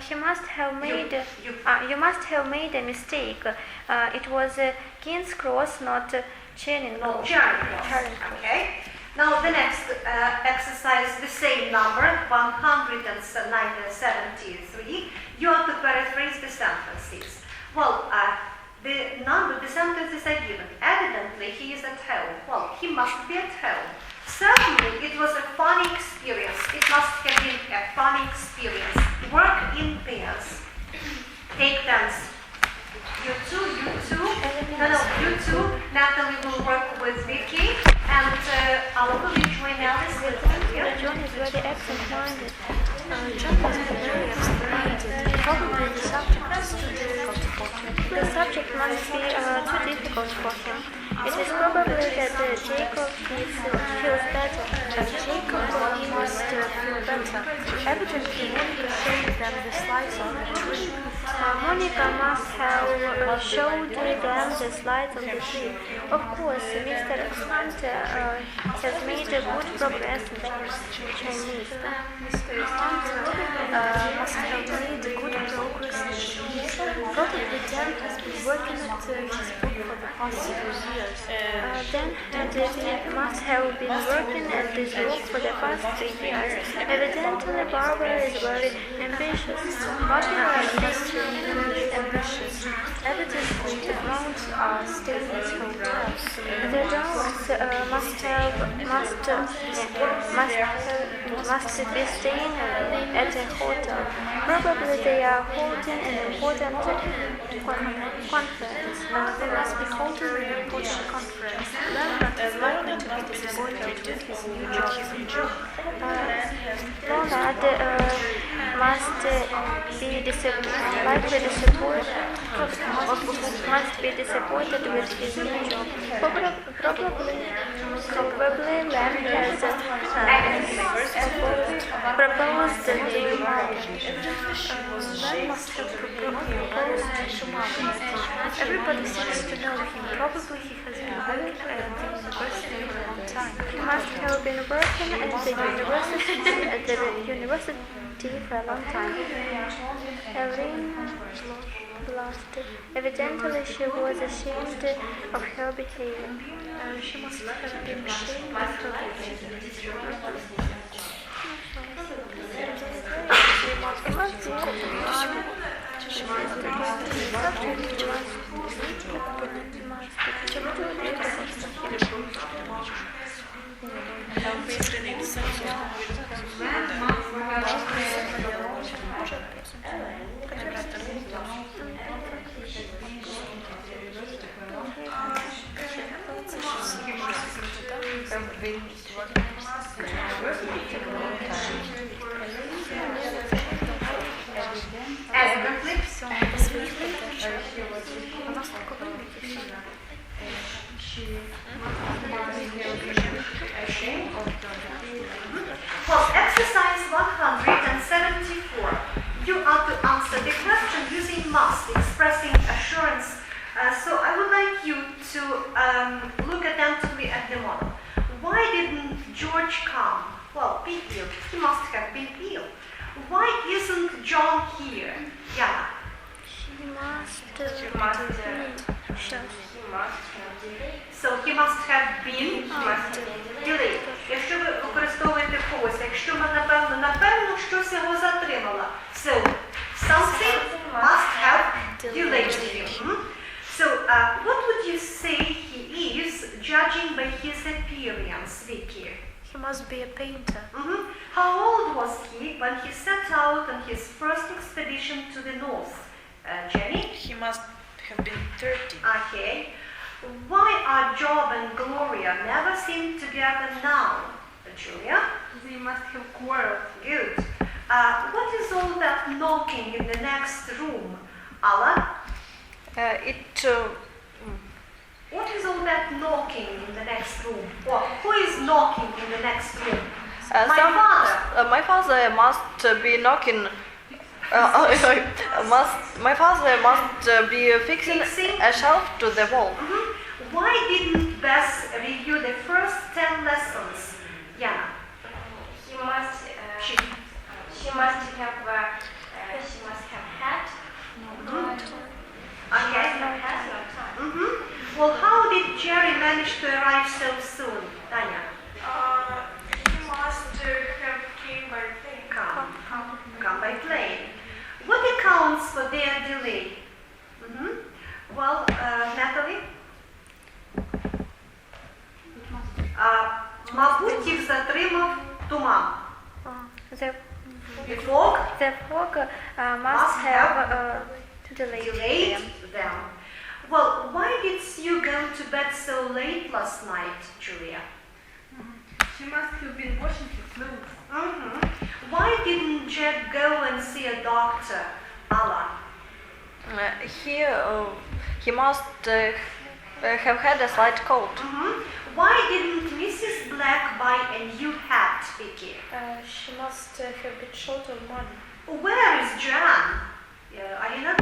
He must have made. You must have made a mistake. It was King's Cross, not Charing Cross. Charing Cross. Okay. Now the next exercise, the same number, 173. You are to paraphrase the sentences. Well, the sentences are given. Evidently, he is at home. Well, he must be at home. Certainly, it was a funny experience. It must have been a funny experience. Work in pairs. Take turns. You two. You two. Natalie will work with Vicky, and I'll join Alice with you. John is very absent-minded. John must be very absent-minded. Probably the subject is too difficult for him. The subject must be too difficult for him. It is probably that Jacob feels better. Jacob must feel better. Evidently, Monica showed them the slides on the tree. Monica must have showed them the slides of the tree. Of course, Mr. Hunter has made good progress in Chinese. Mr. Hunter must have made good progress in Chinese. Probably Dan has been working at his book for the past several years. Then David must have been working at this book for the past 3 years. Evidently, Barbara is very ambitious. Barbara must have been very ambitious. Evidently, the Browns are staying at hotels. The Browns must be staying at a hotel. Probably they are holding an important conference. They must must be halted in a Porsche conference. Leonard is likely to be disappointed with his new job. Leonard must be disappointed with his new job. Probably Lamb has proposed to Mom. Lamb must have proposed to Mom. Everybody seems to know him. Probably he has been working at the university for a long time. He must have been working at the university for a long time. Evelyn blushed. Evidently, she was ashamed of her behavior. She must have been ashamed of her behavior. Well, exercise 174. You are to answer the question using must, expressing assurance. So I would like you to look attentively at the model. Why didn't George come? Well, be ill. He must have been ill. Why isn't John here? Yeah. He must So he must have been delayed. Якщо ви використовуєте pause, якщо ми напевно щось його затримало. So, something must have delayed him. So, what would you say he is, judging by his appearance, Vicky? He must be a painter. How old was he when he set out on his first expedition to the north? Jenny? He must have been 30. Okay. Why are Job and Gloria never seen together now? Julia? They must have quarreled. Good. What is all that knocking in the next room? Alan? What is all that knocking in the next room? What? Who is knocking in the next room? My father must be knocking. My father must be fixing a shelf to the wall. Why didn't Bess review the first 10 lessons? Yana? She must have had. Okay. Well, how did Jerry manage to arrive so soon? Tanya? He must have came by plane. Come by plane. What accounts for their delay? Well, Natalie? Мабуть, їх затримав туман. The fog must have delayed them. Well, why did you go to bed so late last night, Julia? She must have been washing her clothes. Why didn't Jack go and see a doctor, Alan? He must have had a slight cold. Why didn't Mrs. Black buy a new hat, Vicky? She must have been short of money. Where is Jan? Alina?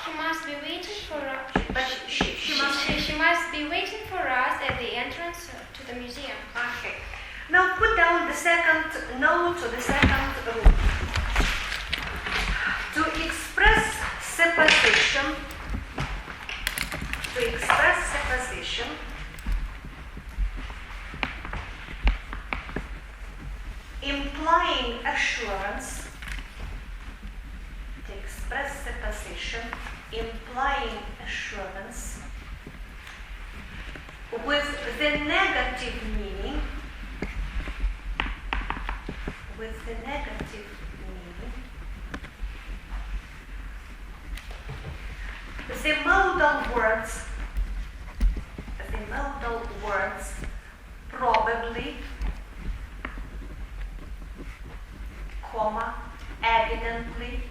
She must be waiting for us. But She must be waiting for us at the entrance to the museum. Okay. Now put down the second note to the second rule. To express supposition, implying assurance, to express supposition, implying assurance, with the negative meaning, the modal words modal words probably, comma, evidently,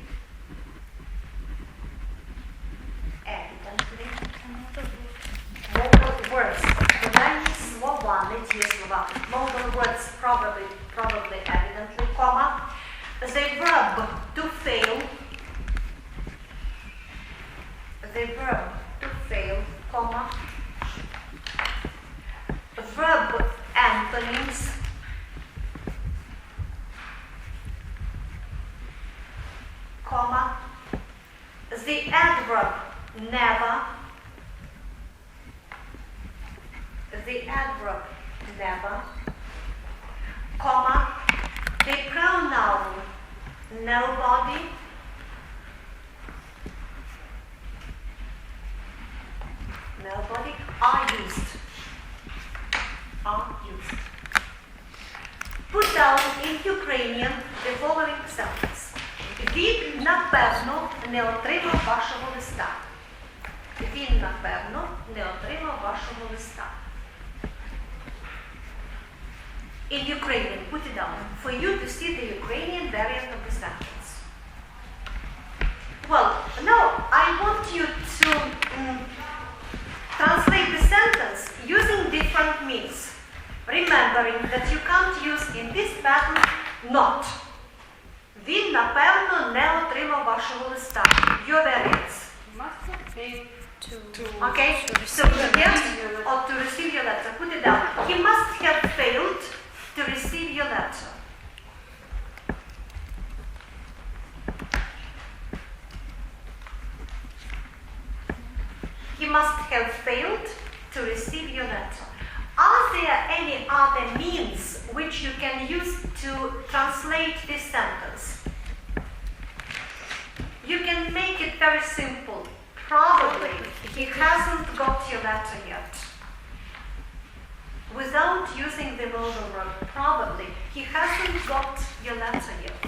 modal words, додальні слова, не ті слова. Modal words probably, evidently, comma. The verb to fail, comma. Verb antonyms, comma. The adverb never, comma. The pronoun nobody, are used. Put down in Ukrainian the following sentence. Він, напевно, не отримав вашого листа. In Ukrainian, put it down, for you to see the Ukrainian variant of the sentence. Well, now I want you to translate the sentence using different means, remembering that you can't use in this pattern not. Він, напевно, не отримав вашого листа. Your variants. Must have failed to Okay? So yes, or to receive your letter. Put it down. He must have failed to receive your letter. He must have failed to receive your letter. Are there any other means which you can use to translate this sentence? You can make it very simple. Probably he hasn't got your letter yet. Without using the modal verb, probably he hasn't got your letter yet.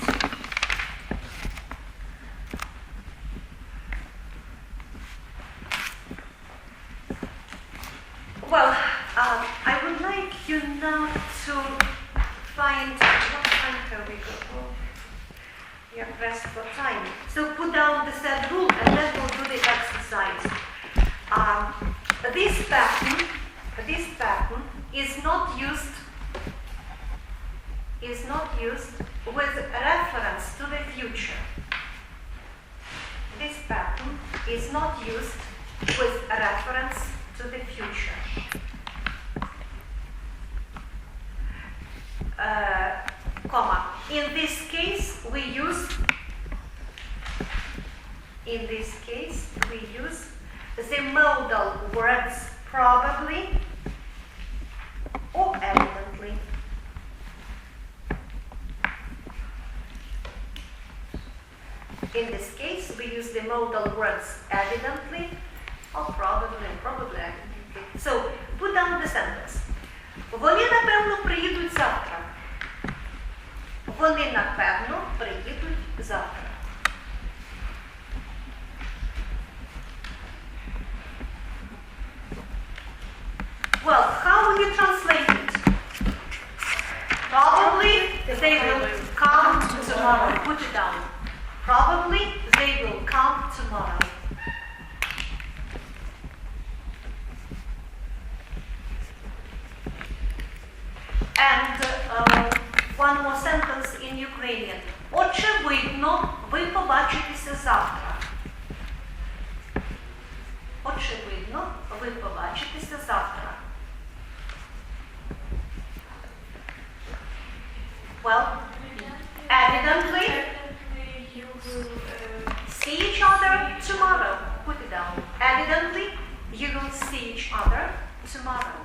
Well, I would like you now to find what time have we got? Oh, you're pressed for time. So put down the third rule and then we'll do the exercise. This pattern is not used with reference to the future. This pattern is not used with reference to the future. Comma. In this case, we use the modal words probably or evidently. In this case, we use the modal words evidently or probably and probably evidently. So, put down the sentence. Вони, напевно, приїдуть завтра. Вони, напевно, приїдуть завтра. Well, how will you translate it? Probably they will come tomorrow. Put it down. Probably they will come tomorrow. And one more sentence in Ukrainian. Очевидно, ви побачитеся завтра. Очевидно, ви побачитеся завтра. Well, evidently, you will see each other tomorrow. Put it down. Evidently, you will see each other tomorrow.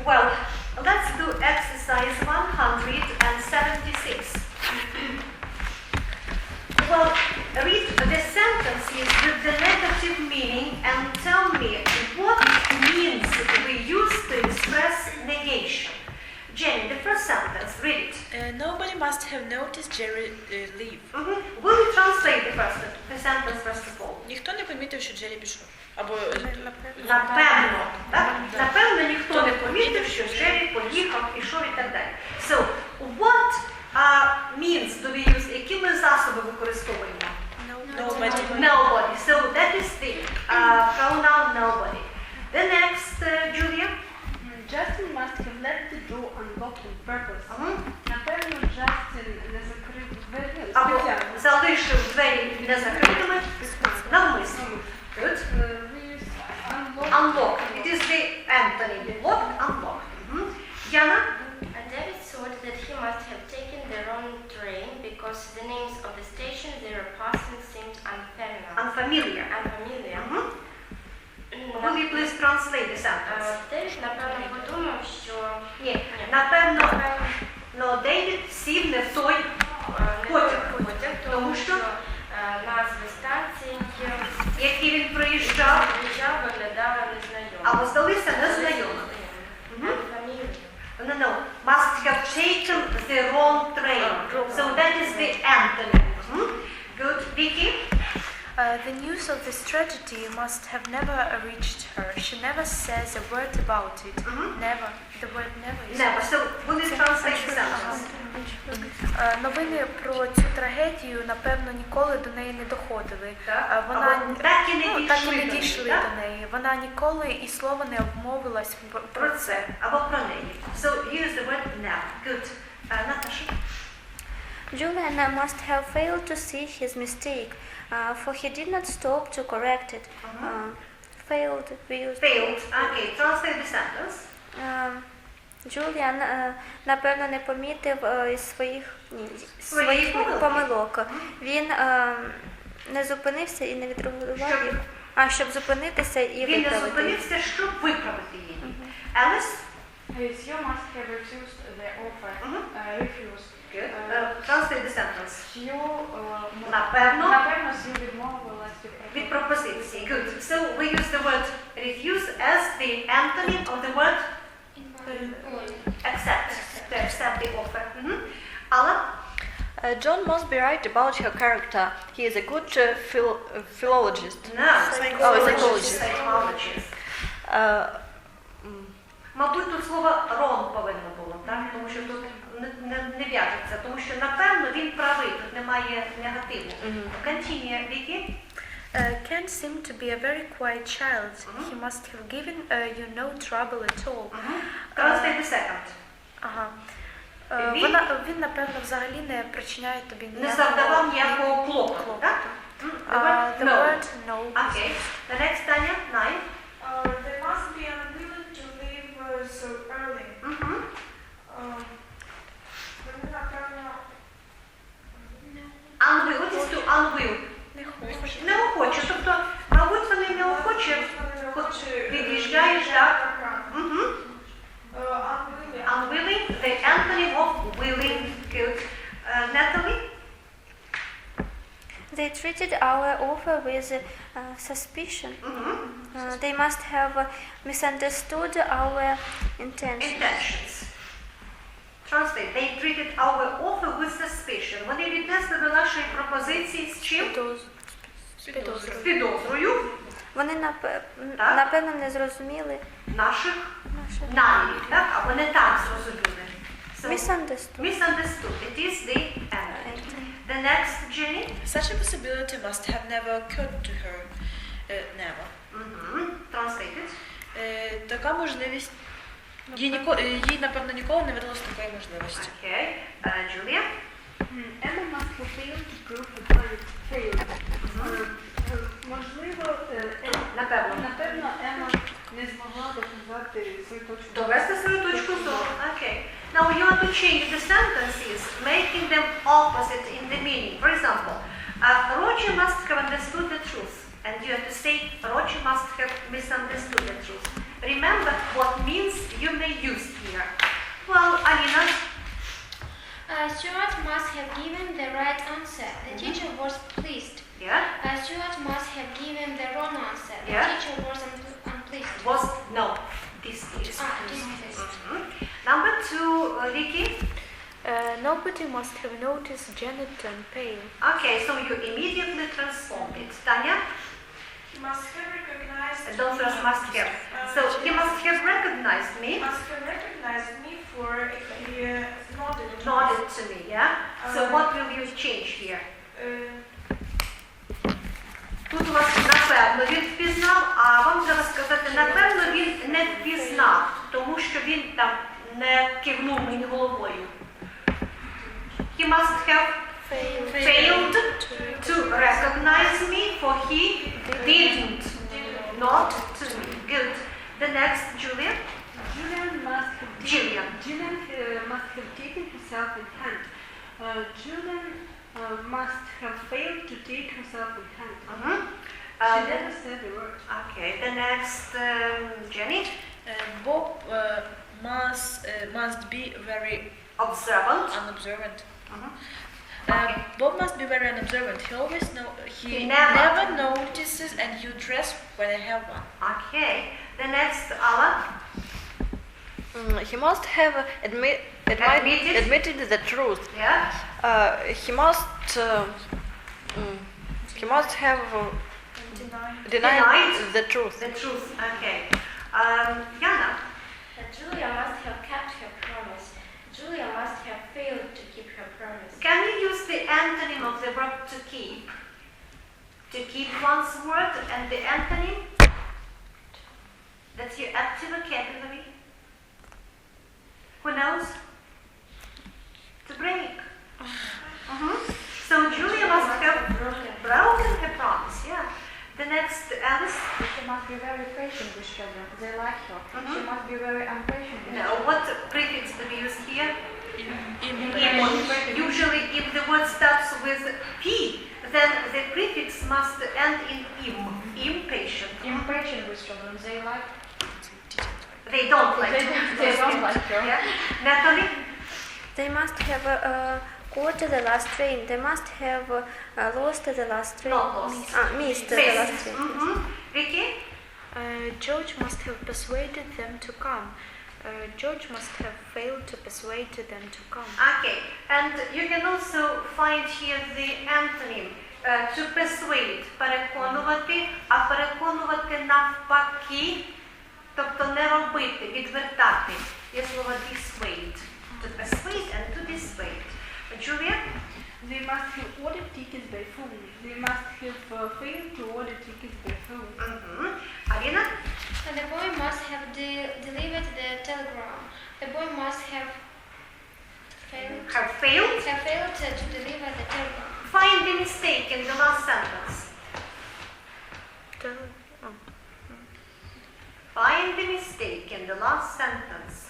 Well, let's do exercise 176. Well, read the sentences with the negative meaning and tell me what means we use to express negation. Jenny, the first sentence, read it. Nobody must have noticed Jerry leave. Will що Джері пішов. Або Напевно, так? Напевно, ніхто не помітив, що Джері поїхав, пішов і так далі. So, what means do we use? Які ми засоби використовуємо? Nobody. So that is the pronoun nobody. The next, Julia. Justin must have left the door unlocked on purpose. Напевно, Justin не закрив двері Або спеціально. залишив двері незакритими навмисно. Good. Unlocked. It is the antonym. Locked, unlocked. Jana? David thought that he must have taken the wrong train because the names of the station they were passing seemed Unfamiliar. unfamiliar. Will you please translate the sentence? Девід, напевно, подумав, що Ні, напевно, Дейвід сів не в той потяг, тому що назви станцій, які він проїжджав, виглядали незнайомо. або здалися незнайомими. No, must have taken the wrong train. So that is the antonym. Good. Vicky? The news of this tragedy must have never reached her. She never says a word about it. Never. The word never is Never. So will you translate the sentence? Новини про цю трагедію, напевно, ніколи до неї не доходили. Вона так і не дійшли до неї. Вона ніколи і слова не обмовилась Про це або про неї. So use the word never. Good. Natasha? Julian must have failed to see his mistake, for he did not stop to correct it. Failed, we used. Failed. Okay, translate the sentence. Джуліан, напевно, не помітив своїх помилок. Він не зупинився і не відреагував їх. Щоб зупинитися і Він не виправити. зупинився, щоб виправити її. Alice? You must have refused the offer. Refused. Good. Translate the sentence. Напевно, Напевно, відмовилась від пропозиції. Good. So we use the word refuse as the antonym of the word accept. To accept the offer. Alan? John must be right about her character. He is a good philologist. No. Psychologist. Psychologist. Мабуть, тут слово wrong повинно було, так? Тому що тут не в'яжеться. Тому що, напевно, він правий, тут немає негативу. Continue, Vicky. Ken seemed to be a very quiet child. He must have given you no trouble at all. Translate the second. Він, напевно, взагалі не причиняє тобі Не завдавав ніякого клопоту, так? The word no. Okay. The next, Tanya, 9. They must be unwilling to leave so early. Unwill. What is to unwill? Неохоче. Тобто, мабуть, вони неохоче від'їжджають, так? Unwilling, the antonym of willing. Good. Natalie? They treated our offer with suspicion. They must have misunderstood our intentions. Translate. They treated our offer with suspicion. Вони віднесли до нашої пропозиції з чим? З підозрою. Вони, напевно, не зрозуміли наших намірів, так? Або не так зрозуміли. Misunderstood. It is the end. The next, Jenny? Such a possibility must have never occurred to her. Never. Translated. Така можливість. Їй, напевно, ніколи не видалося такої можливості. Okay. Julia? Emma must have failed to prove the plan failed. Можливо, напевно, Емма не змогла доказати свою точку. Довести свою точку зору. Okay. Now you have to change the sentences, making them opposite in the meaning. For example, Roger must have understood the truth. And you have to say, Roger must have misunderstood the truth. Remember what means you may use here. Well, Alina? Stuart must have given the right answer. The teacher was pleased. Yeah. Stuart must have given the wrong answer. The teacher was unpleased. No, displeased. Displeased. Number 2, Vicky? Nobody must have noticed Janet turn pale. Okay, so you immediately transform it. Tanya? He must have recognized And don't first must have. So he must have recognized me. Must have recognized me for he nodded. Nodded to me, yeah? So what will you change here? Тут у вас напевно він впізнав, а вам треба сказати, напевно він не впізнав, тому що він там не кивнув мені головою. He must have failed to recognize me, for he didn't nod to me. Good. The next, Julian. Julian must have taken herself in hand. Julian must have failed to take herself in hand. She never said the word. Okay. The next, Jenny. Bob must be very Observant. unobservant. Okay. Bob must be very unobservant. He never. never notices a new dress when I have one. Okay. The next, Alan. He must have admitted the truth. Yeah. He must have denied the truth. The truth. Okay. Yana. Julia must have kept her promise. Julia must have failed to keep her promise. Can you use the antonym of the verb to keep? To keep one's word and the antonym? That's your active vocabulary. Who knows? To break. So Julia must have broken her promise. Yeah. The next, Alice. She must be very patient with children. They like her. She must be very impatient with No, what prefix do we use here? Usually, if the word starts with P, then the prefix must end in im. Impatient. impatient with children. They like. They don't like They don't like her. Yeah. Natalie? They must have caught the last train. They must have lost the last train. Not lost. Missed the Missed. last train. Vicky? George must have persuaded them to come. George must have failed to persuade them to come. Okay. And you can also find here the antonym. To persuade. Переконувати, а переконувати навпаки. Тобто не робити, відвертати. Є слово dissuade. To persuade and to dissuade. Julia? They must have ordered tickets by phone. They must have failed to order tickets by phone. Alina? The boy must have delivered the telegram. The boy must have failed to deliver the telegram. Find the mistake in the last sentence. Find the mistake in the last sentence.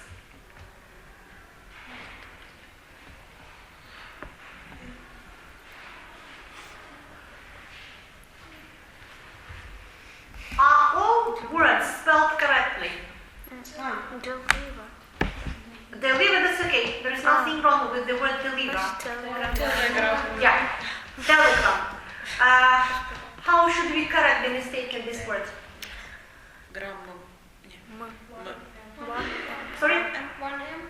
Are all words spelled correctly? Deliver, that's okay. There is nothing wrong with the word deliver. Yeah. Telegram. How should we correct the mistake in this word? Sorry? One M.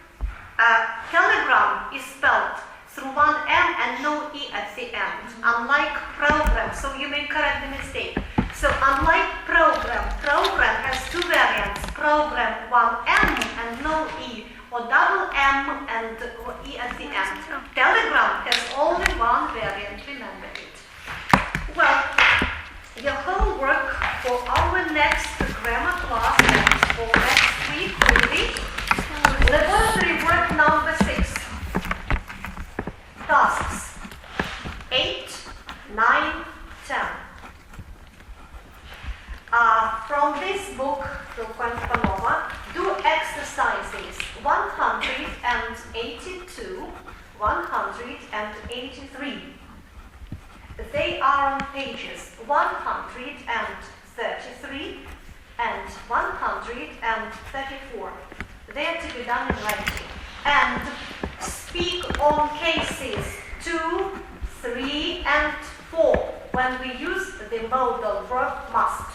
Telegram is spelled through one M and no E at the end, unlike program, so you may correct the mistake. So unlike program has two variants, program one M and no E, or double M and E at the end. Telegram has only one variant, remember it. Well, your homework for our next grammar class for next week will be laboratory work number 6. Tasks 8, 9, 10. From this book, do exercises 182, 183. They are on pages 133 and 134. They are to be done in writing. And speak on cases 2, 3, and 4 when we use the modal verb must.